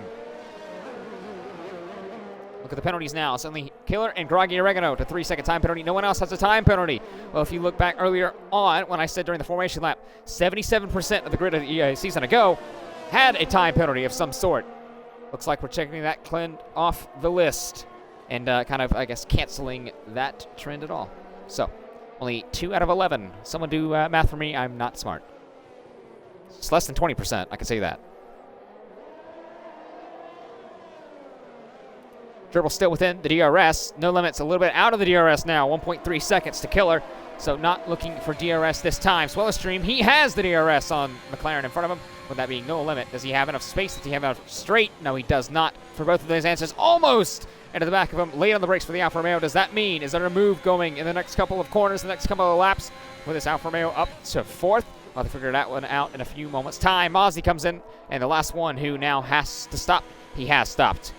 Look at the penalties now. It's only Killer and Groggy Oregano to 3-second time penalty. No one else has a time penalty. Well, if you look back earlier on when I said during the formation lap, 77% of the grid of the season ago had a time penalty of some sort. Looks like we're checking that cleaned off the list. And kind of, I guess, canceling that trend at all. So, only 2 out of 11. Someone do math for me. I'm not smart. It's less than 20%. I can say that. Dribble still within the DRS. No Limit's a little bit out of the DRS now. 1.3 seconds to Killer. So, not looking for DRS this time. SwellerSteam, he has the DRS on McLaren in front of him. With that being No Limit. Does he have enough space? Does he have enough straight? No, he does not. For both of those answers, almost into the back of him, late on the brakes for the Alfa Romeo. Does that mean, is there a move going in the next couple of corners, the next couple of laps, with this Alfa Romeo up to 4th? I'll have to figure that one out in a few moments' time. Mozzie comes in, and the last one who now has to stop, he has stopped.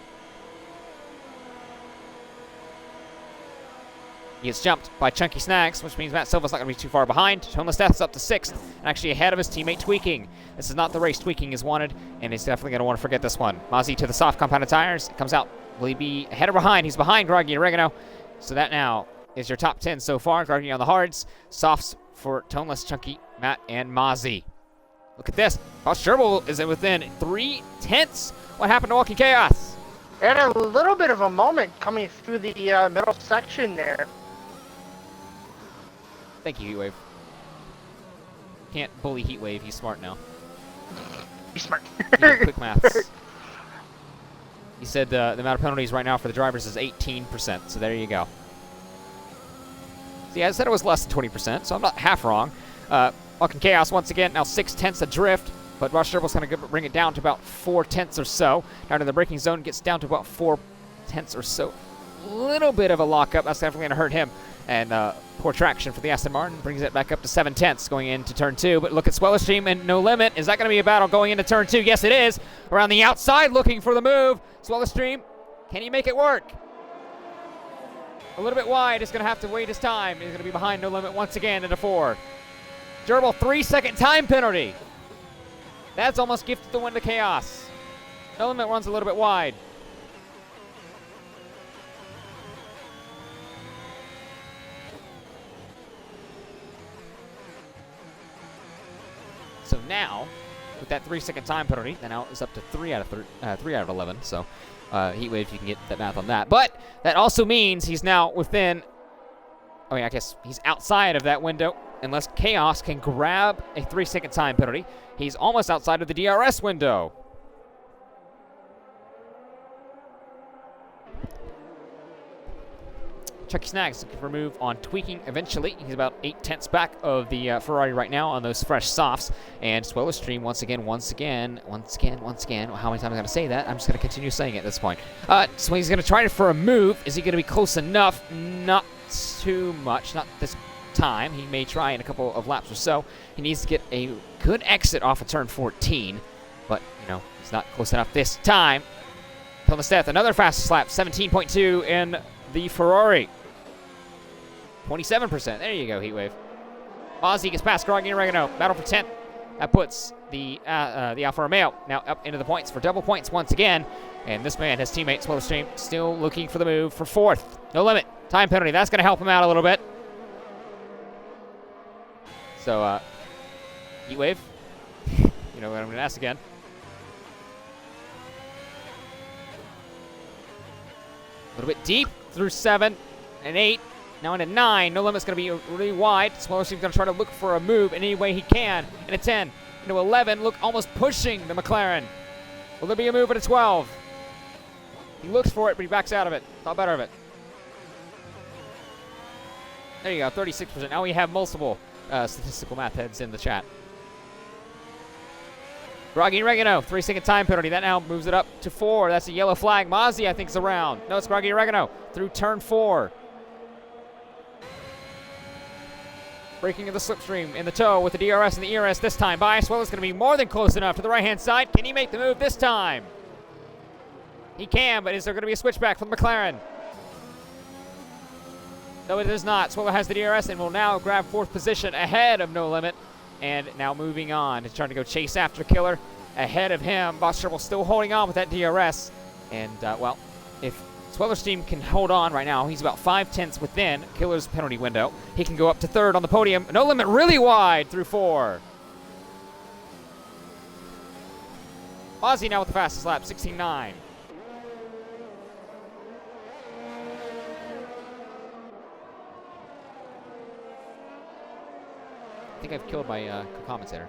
He gets jumped by Chunky Snags, which means Matt Silva's not going to be too far behind. Toneless Death's up to 6th, and actually ahead of his teammate Tweaking. This is not the race Tweaking is wanted, and he's definitely going to want to forget this one. Mozzie to the soft compounded tires, comes out. Will he be ahead or behind? He's behind Groggy Oregano. So that now is your top 10 so far. Groggy on the hards. Softs for Toneless, Chunky, Matt, and Mozzie. Look at this. Sherble is within 3/10. What happened to Walking Chaos? Had a little bit of a moment coming through the middle section there. Thank you, Heatwave. Can't bully Heatwave. He's smart now. He's smart. He did quick maths. He said the amount of penalties right now for the drivers is 18%, so there you go. See, I said it was less than 20%, so I'm not half wrong. Fucking Chaos once again, now 6/10 adrift, but Rush Turbo's going to bring it down to about 4/10 or so. Down in the braking zone, gets down to about 4/10 or so. A little bit of a lockup, that's definitely going to hurt him. And poor traction for the Aston Martin brings it back up to 7/10 going into turn 2. But look at SwellerSteam and No Limit. Is that going to be a battle going into turn 2? Yes, it is. Around the outside looking for the move. SwellerSteam, can he make it work? A little bit wide. He's going to have to wait his time. He's going to be behind No Limit once again into 4. Gerbil, 3-second time penalty. That's almost gifted the win to Chaos. No Limit runs a little bit wide. So now, with that 3-second time penalty, then now it's up to 3 out of 11. So, Heatwave, you can get that math on that. But that also means he's now within. I mean, I guess he's outside of that window, unless Chaos can grab a 3-second time penalty. He's almost outside of the DRS window. Chucky Snags looking for a move on tweaking eventually. He's about 8/10 back of the Ferrari right now on those fresh softs. And SwellerSteam once again. Well, how many times am I going to say that? I'm just going to continue saying it at this point. So he's going to try for a move. Is he going to be close enough? Not too much. Not this time. He may try in a couple of laps or so. He needs to get a good exit off of turn 14. But, you know, he's not close enough this time. Till the death. Another fastest lap. 17.2 in the Ferrari. 27%. There you go, Heatwave. Ozzy gets past Groggy and Oregano. Battle for 10th. That puts the Alfa Romeo now up into the points for double points once again. And this man, his teammate, SwellerSteam, still looking for the move for 4th. No Limit. Time penalty. That's going to help him out a little bit. So, Heatwave. You know what I'm going to ask again. A little bit deep through 7 and 8. Now into 9. No Limit's going to be really wide. SwellerSteam's going to try to look for a move in any way he can. Into 10. Into 11. Look, almost pushing the McLaren. Will there be a move at a 12? He looks for it, but he backs out of it. Thought better of it. There you go, 36%. Now we have multiple statistical math heads in the chat. Groggy and Oregano, 3-second time penalty. That now moves it up to 4. That's a yellow flag. Mozzie, I think, is around. No, it's Groggy and Oregano through turn 4. Breaking of the slipstream in the toe with the DRS and the ERS this time. Bias Well is going to be more than close enough to the right-hand side. Can he make the move this time? He can, but is there going to be a switchback from McLaren? No, it is not. Sweller has the DRS and will now grab 4th position ahead of No Limit. And now moving on. He's trying to go chase after Killer. Ahead of him, Boss Trouble still holding on with that DRS. And, well, if SwellerSteam can hold on right now, he's about 5/10 within Killer's penalty window. He can go up to 3rd on the podium. No Limit really wide through 4. Ozzy now with the fastest lap, 16.9. I think I've killed my commentator.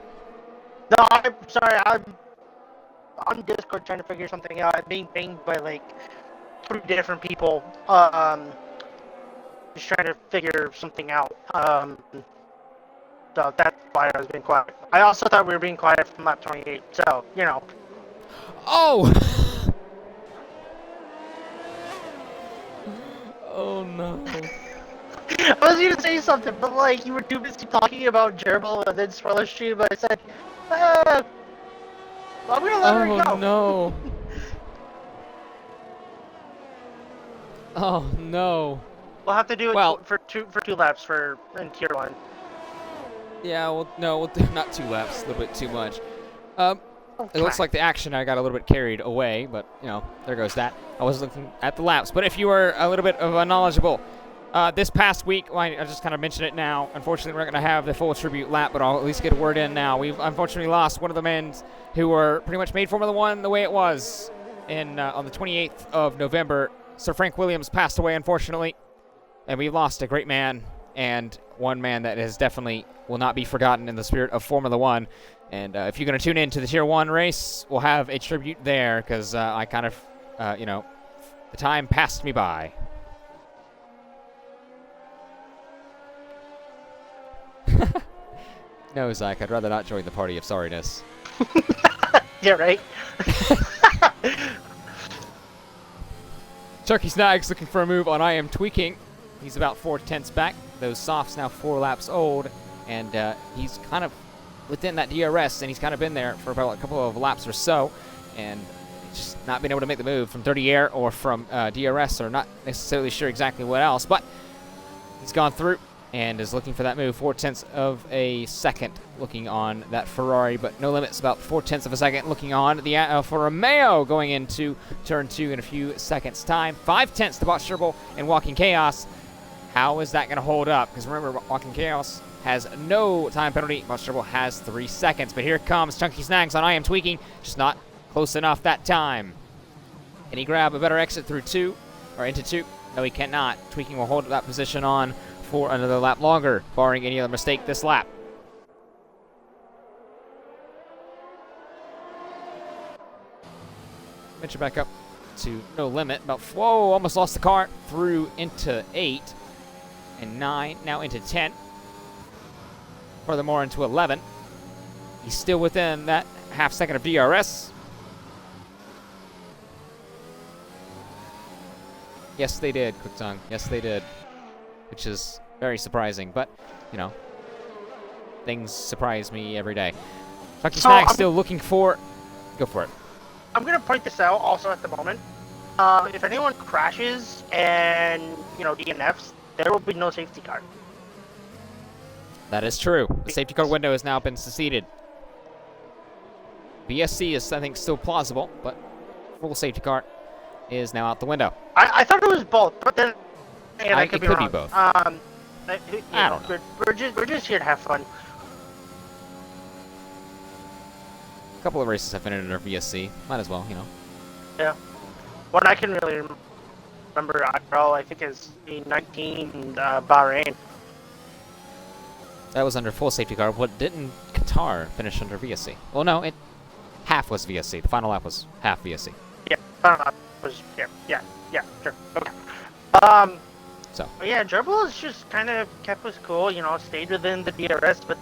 No, I'm sorry. I'm on Discord trying to figure something out. I'm being pinged by like 3 different people. Just trying to figure something out. So that's why I was being quiet. I also thought we were being quiet from lap 28. So you know. Oh. Oh no. I was going to say something, but like you were too busy talking about Gerbil and then SwellerSteam, but I said, I'm going to let her go. Oh no. Oh no. We'll have to do it Well, for two laps in tier 1. Yeah, well, no, we'll do not 2 laps. A little bit too much. It looks on. like the action I got a little bit carried away, but you know, there goes that. I was looking at the laps, but if you were a little bit of a knowledgeable. This past week, well, I just kind of mentioned it now. Unfortunately, we're not going to have the full tribute lap, but I'll at least get a word in now. We've unfortunately lost one of the men who were pretty much made Formula 1 the way it was on the 28th of November. Sir Frank Williams passed away, unfortunately, and we lost a great man and one man that is definitely will not be forgotten in the spirit of Formula One. And if you're going to tune in to the Tier 1 race, we'll have a tribute there because I kind of, the time passed me by. No, Zach, I'd rather not join the party of sorriness. Yeah, right? Chucky Snags looking for a move on I Am Tweaking. He's about 4/10 back. Those softs now 4 laps old, and he's kind of within that DRS, and he's kind of been there for about a couple of laps or so, and just not been able to make the move from 30 air or from DRS, or not necessarily sure exactly what else, but he's gone through and is looking for that move. 4/10 of a second looking on that Ferrari, but no limits, about 4/10 of a second looking on the Alfa Romeo going into turn 2 in a few seconds time. 5/10 to Bosch Turbo and Walking Chaos. How is that going to hold up? Because remember, Walking Chaos has no time penalty. Bosch Turbo has 3 seconds, but here comes Chunky Snags on I Am Tweaking, just not close enough that time. Can he grab a better exit through 2 or into 2? No, he cannot. Tweaking will hold that position on for another lap longer, barring any other mistake this lap. Venture back up to no limit. About, whoa, almost lost the car. Through into 8 and 9, now into 10. Furthermore into 11. He's still within that half second of DRS. Yes, they did, Quick Tongue. Yes, they did. Which is very surprising, but, you know, things surprise me every day. Chucky Snags still looking for... Go for it. I'm going to point this out also at the moment. If anyone crashes and, DNFs, there will be no safety car. That is true. The safety car window has now been seceded. BSC is, I think, still plausible, but full safety car is now out the window. I thought it was both, but then... it could be both. I don't know. We're just here to have fun. A couple of races have been under VSC. Might as well, Yeah. What I can really remember, I think, is the 19 Bahrain. That was under full safety car. What didn't Qatar finish under VSC? Well, no, it half was VSC. The final lap was half VSC. Yeah, final lap was yeah, sure. Okay. So. But yeah, Gerbil has just kind of kept us cool, stayed within the DRS, but,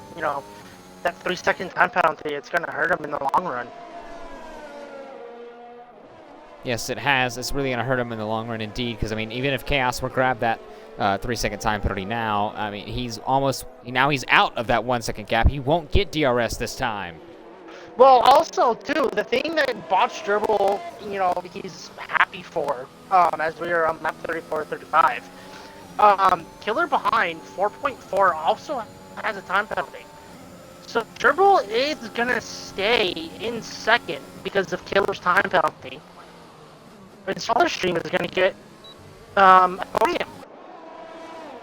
that 3-second time penalty, it's going to hurt him in the long run. Yes, it has. It's really going to hurt him in the long run indeed, because, even if Chaos were to grab that 3-second time penalty now, he's out of that 1-second gap. He won't get DRS this time. Well, also, too, the thing that Botch Gerbil, he's happy for, as we are on lap 34, 35, Killer behind 4.4 also has a time penalty. So Gerbil is going to stay in second because of Killer's time penalty. But SwellerSteam is going to get a podium.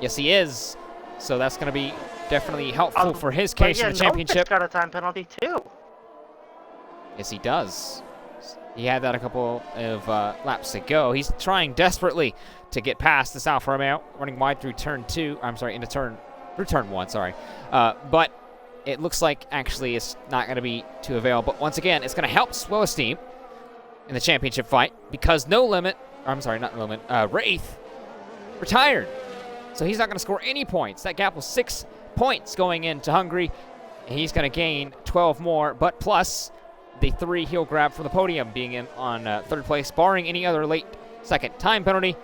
Yes, he is. So that's going to be definitely helpful for his case in the championship. He's got a time penalty too. Yes, he does. He had that a couple of laps ago. He's trying desperately to get past this Alfa Romeo, running wide through turn 2. I'm sorry, through turn 1, sorry. But it looks like actually it's not going to be to avail. But once again, it's going to help SwellerSteam in the championship fight because Rathe retired. So he's not going to score any points. That gap was 6 points going into Hungary. And he's going to gain 12 more, but plus the 3 he'll grab from the podium, being in on 3rd place, barring any other late second time penalty.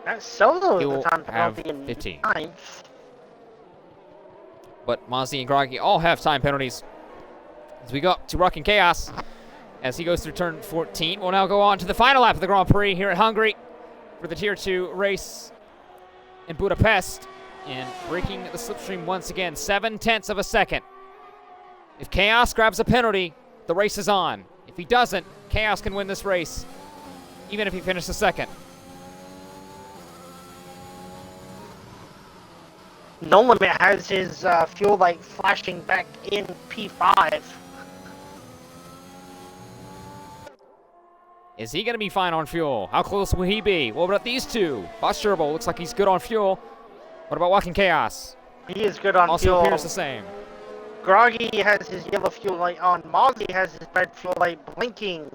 That's solo He'll the time have penalty in 15. 9th. But Mozzie and Groggy all have time penalties. As we go up to Rockin' Chaos, as he goes through turn 14, we'll now go on to the final lap of the Grand Prix here at Hungary for the Tier 2 race in Budapest. And breaking the slipstream once again, 7/10 of a second. If Chaos grabs a penalty, the race is on. If he doesn't, Chaos can win this race, even if he finishes second. No Limit has his fuel light flashing back in P5. Is he going to be fine on fuel? How close will he be? What about these two? Bosch Turbo looks like he's good on fuel. What about Walking Chaos? He is good on Also fuel. appears the same. Groggy has his yellow fuel light on. Mozzie has his red fuel light blinking.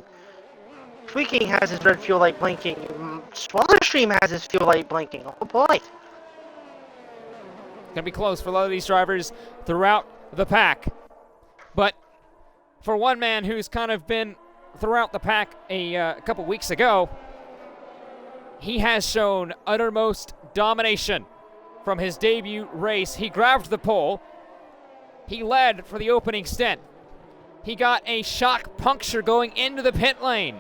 Tweaking has his red fuel light blinking. SwellerSteam has his fuel light blinking. Oh boy. Gonna be close for a lot of these drivers throughout the pack. But for one man who's kind of been throughout the pack a couple weeks ago, he has shown uttermost domination from his debut race. He grabbed the pole. He led for the opening stint. He got a shock puncture going into the pit lane,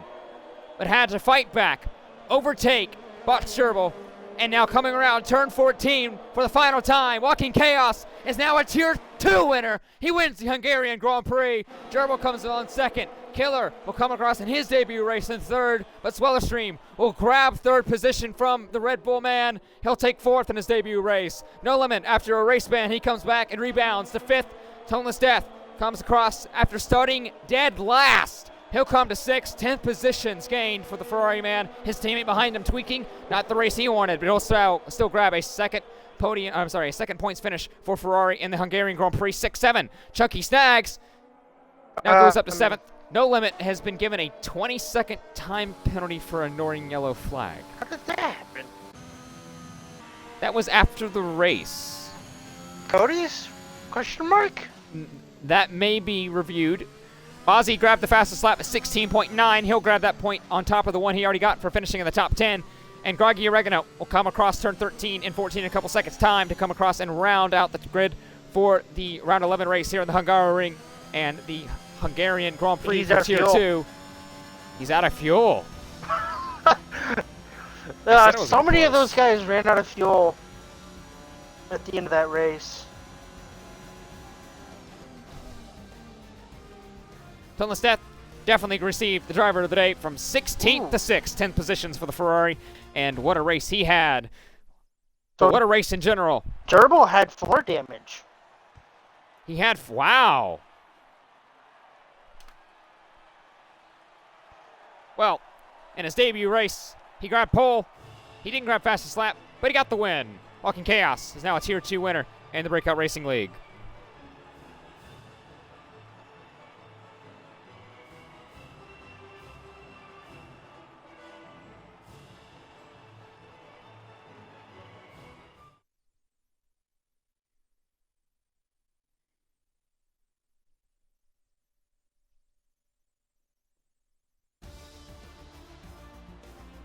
but had to fight back, overtake, botched gerbil, and now coming around turn 14 for the final time. Walking Chaos is now a Tier 2 winner. He wins the Hungarian Grand Prix. Gerbil comes on second. Killer will come across in his debut race in third, but SwellerSteam will grab third position from the Red Bull man. He'll take fourth in his debut race. No Limit, after a race ban, he comes back and rebounds to fifth. Toneless Death comes across after starting dead last. He'll come to 6th, 10th positions gained for the Ferrari man. His teammate behind him tweaking, not the race he wanted, but he'll still grab a second points finish for Ferrari in the Hungarian Grand Prix. 6-7. Chunky Snags now goes up to 7th. No Limit has been given a 20-second time penalty for ignoring yellow flag. How did that happen? That was after the race. Cody's? Question mark? That may be reviewed. Ozzy grabbed the fastest lap at 16.9. He'll grab that point on top of the one he already got for finishing in the top 10. And Groggy Oregano will come across turn 13 and 14 in a couple seconds' time to come across and round out the grid for the round 11 race here in the Hungaroring and the Hungarian Grand Prix for Tier 2. He's out of fuel. So many of those guys ran out of fuel at the end of that race. Toneless Death definitely received the driver of the day from 16th to 6th, 10 positions for the Ferrari, and what a race he had. So what a race in general. Gerbil had 4 damage. He had, wow. Well, in his debut race, he grabbed pole. He didn't grab fastest lap, but he got the win. Walking Chaos is now a Tier 2 winner in the Breakout Racing League.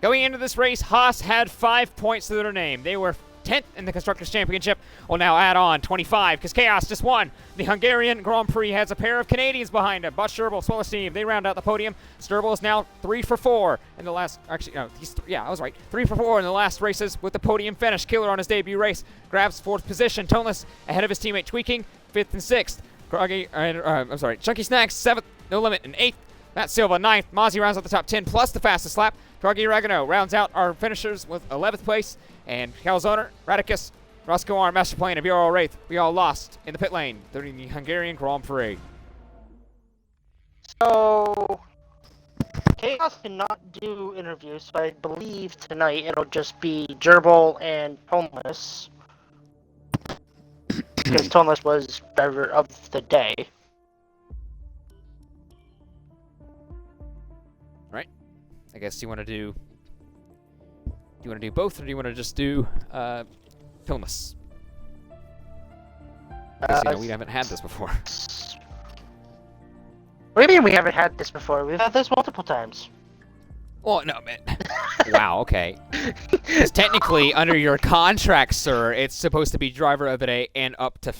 Going into this race, Haas had 5 points to their name. They were 10th in the Constructors' Championship. Will now add on 25 because Chaos just won. The Hungarian Grand Prix has a pair of Canadians behind him. Butch Sturble, SwellerSteam, they round out the podium. Sturble is now 3 for 4 in the last, actually, no, I was right. 3 for 4 in the last races with the podium finish. Killer on his debut race grabs 4th position. Toneless ahead of his teammate Tweaking, 5th and 6th. Chunky Snacks, 7th, No Limit in 8th. Matt Silva, 9th. Mozzie rounds out the top 10 plus the fastest lap. Groggy Oregano rounds out our finishers with 11th place. And Calzoner, Radicus, Roscoe Arm, Master Plane, and BRL Rathe. We all lost in the pit lane during the Hungarian Grand Prix. So, Chaos cannot do interviews, so I believe tonight it'll just be Gerbil and Toneless. Because Toneless was driver of the day. Right. I guess you want to do both, or do you want to just do Toneless? Because we haven't had this before. What do you mean we haven't had this before? We've had this multiple times. Well, no, man. Wow, okay. Because technically, under your contract, sir, it's supposed to be driver of the day and up to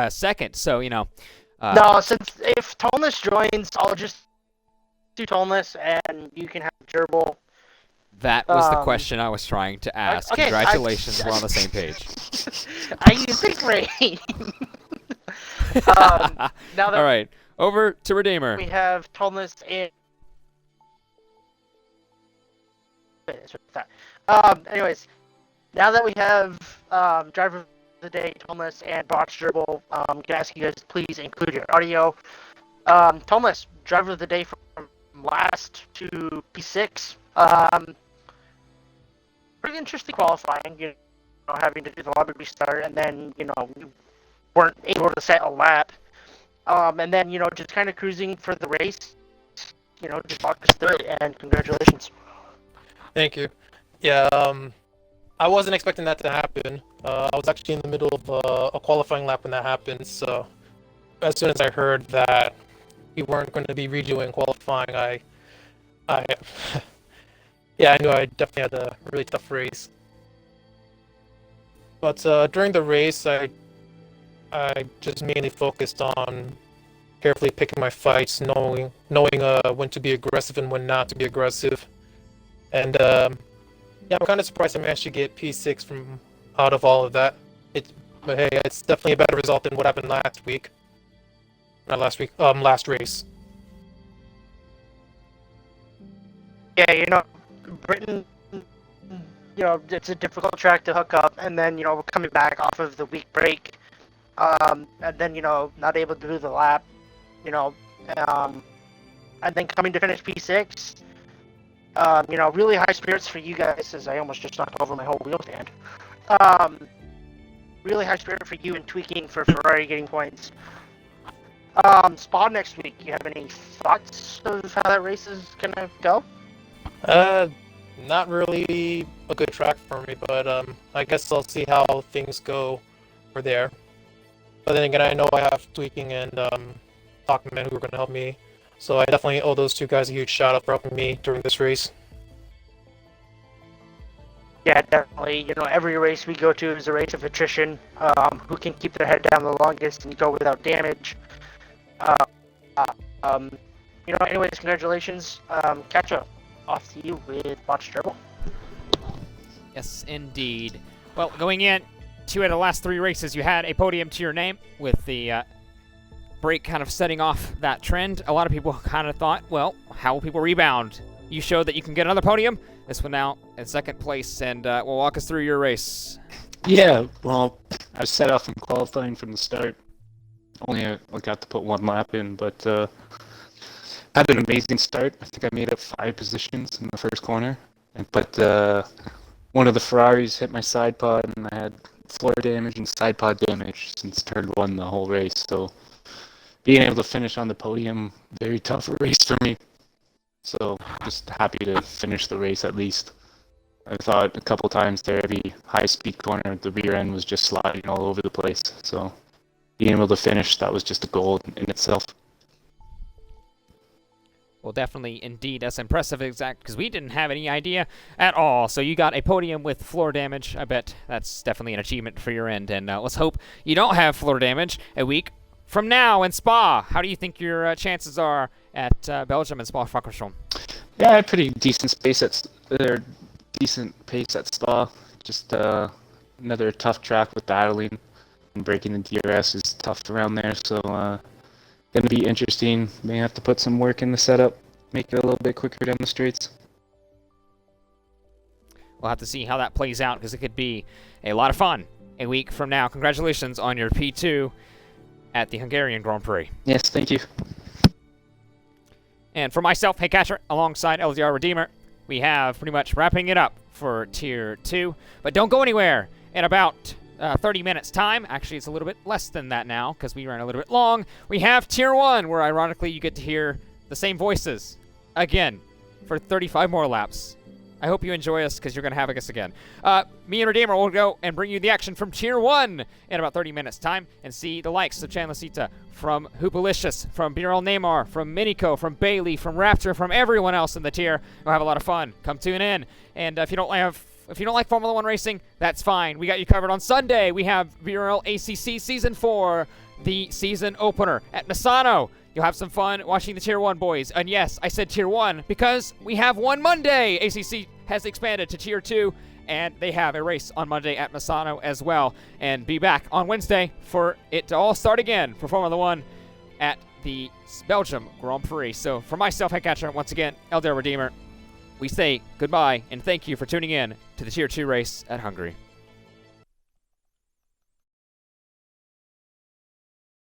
second. So, you know. No, since if Toneless joins, I'll just do Toneless, and you can have Gerbil. That was the question I was trying to ask. Okay, congratulations, we're on the same page. I use the brain. Now that all right, over to Redeemer. we have Toneless and anyways, now that we have driver of the day, Toneless, and box Gerbil, can I ask you guys please include your audio. Toneless, driver of the day from last to P6. Pretty interesting qualifying. You having to do the lobby restart, and then, we weren't able to set a lap. And then, just kind of cruising for the race, just walk us through it, and congratulations. Thank you. Yeah, I wasn't expecting that to happen. I was actually in the middle of a qualifying lap when that happened, so as soon as I heard that we weren't going to be redoing qualifying, I yeah, I knew I definitely had a really tough race. But during the race, I just mainly focused on carefully picking my fights, knowing when to be aggressive and when not to be aggressive. And yeah, I'm kind of surprised I managed to get P6 from out of all of that. But hey, it's definitely a better result than what happened last week. Not last week, last race. Yeah, Britain, it's a difficult track to hook up, and then, we're coming back off of the week break, and then, not able to do the lap, and then coming to finish P6, really high spirits for you guys, as I almost just knocked over my whole wheel stand. Really high spirit for you and tweaking for Ferrari getting points. Spa next week, you have any thoughts of how that race is gonna go? Not really a good track for me, but I guess I'll see how things go for there. But then again, I know I have Tweaking and Talkman who are going to help me, so I definitely owe those two guys a huge shout out for helping me during this race. Yeah, definitely. Every race we go to is a race of attrition. Who can keep their head down the longest and go without damage. Anyways, congratulations. Catch up. Off to you with Botch Turbo. Yes, indeed. Well, going in, 2 out of the last 3 races, you had a podium to your name with the break kind of setting off that trend. A lot of people kind of thought, well, how will people rebound? You showed that you can get another podium. This one now in 2nd place, and will walk us through your race. Yeah, well, I set off in qualifying from the start. Only I got to put 1 lap in, but had an amazing start. I think I made up 5 positions in the first corner. But one of the Ferraris hit my side pod, and I had floor damage and side pod damage since turn 1 the whole race. So being able to finish on the podium, very tough race for me. So just happy to finish the race at least. I thought a couple times there, every high-speed corner, the rear end was just sliding all over the place. So being able to finish, that was just a goal in itself. Well, definitely, indeed, that's impressive, exact, because we didn't have any idea at all. So you got a podium with floor damage. I bet that's definitely an achievement for your end. And let's hope you don't have floor damage a week from now in Spa. How do you think your chances are at Belgium and Spa-Francorchamps? Yeah, I had pretty decent pace at Spa. Just another tough track with battling, and breaking the DRS is tough around there. So going to be interesting. May have to put some work in the setup, make it a little bit quicker down the straights. We'll have to see how that plays out, because it could be a lot of fun a week from now. Congratulations on your P2 at the Hungarian Grand Prix. Yes, thank you. And for myself, Hey Catcher, alongside LDR Redeemer, we have pretty much wrapping it up for Tier 2. But don't go anywhere. In about 30 minutes time, actually it's a little bit less than that now because we ran a little bit long, we have Tier 1, where ironically you get to hear the same voices again for 35 more laps. I hope you enjoy us, because you're going to have us again. Me and Redeemer will go and bring you the action from Tier 1 in about 30 minutes time, and see the likes of Chanlacita, from Hoopalicious, from BRL Neymar, from Minico, from Bailey, from Raptor, from everyone else in the tier. We'll have a lot of fun. Come tune in. And if you don't like Formula 1 racing, that's fine. We got you covered on Sunday. We have BRL ACC Season 4, the season opener at Misano. You'll have some fun watching the Tier 1 boys. And yes, I said Tier 1 because we have one Monday. ACC has expanded to Tier 2, and they have a race on Monday at Misano as well. And be back on Wednesday for it to all start again for Formula 1 at the Belgium Grand Prix. So for myself, Headcatcher, once again, Elder Redeemer, we say goodbye and thank you for tuning in to the Tier 2 race at Hungary.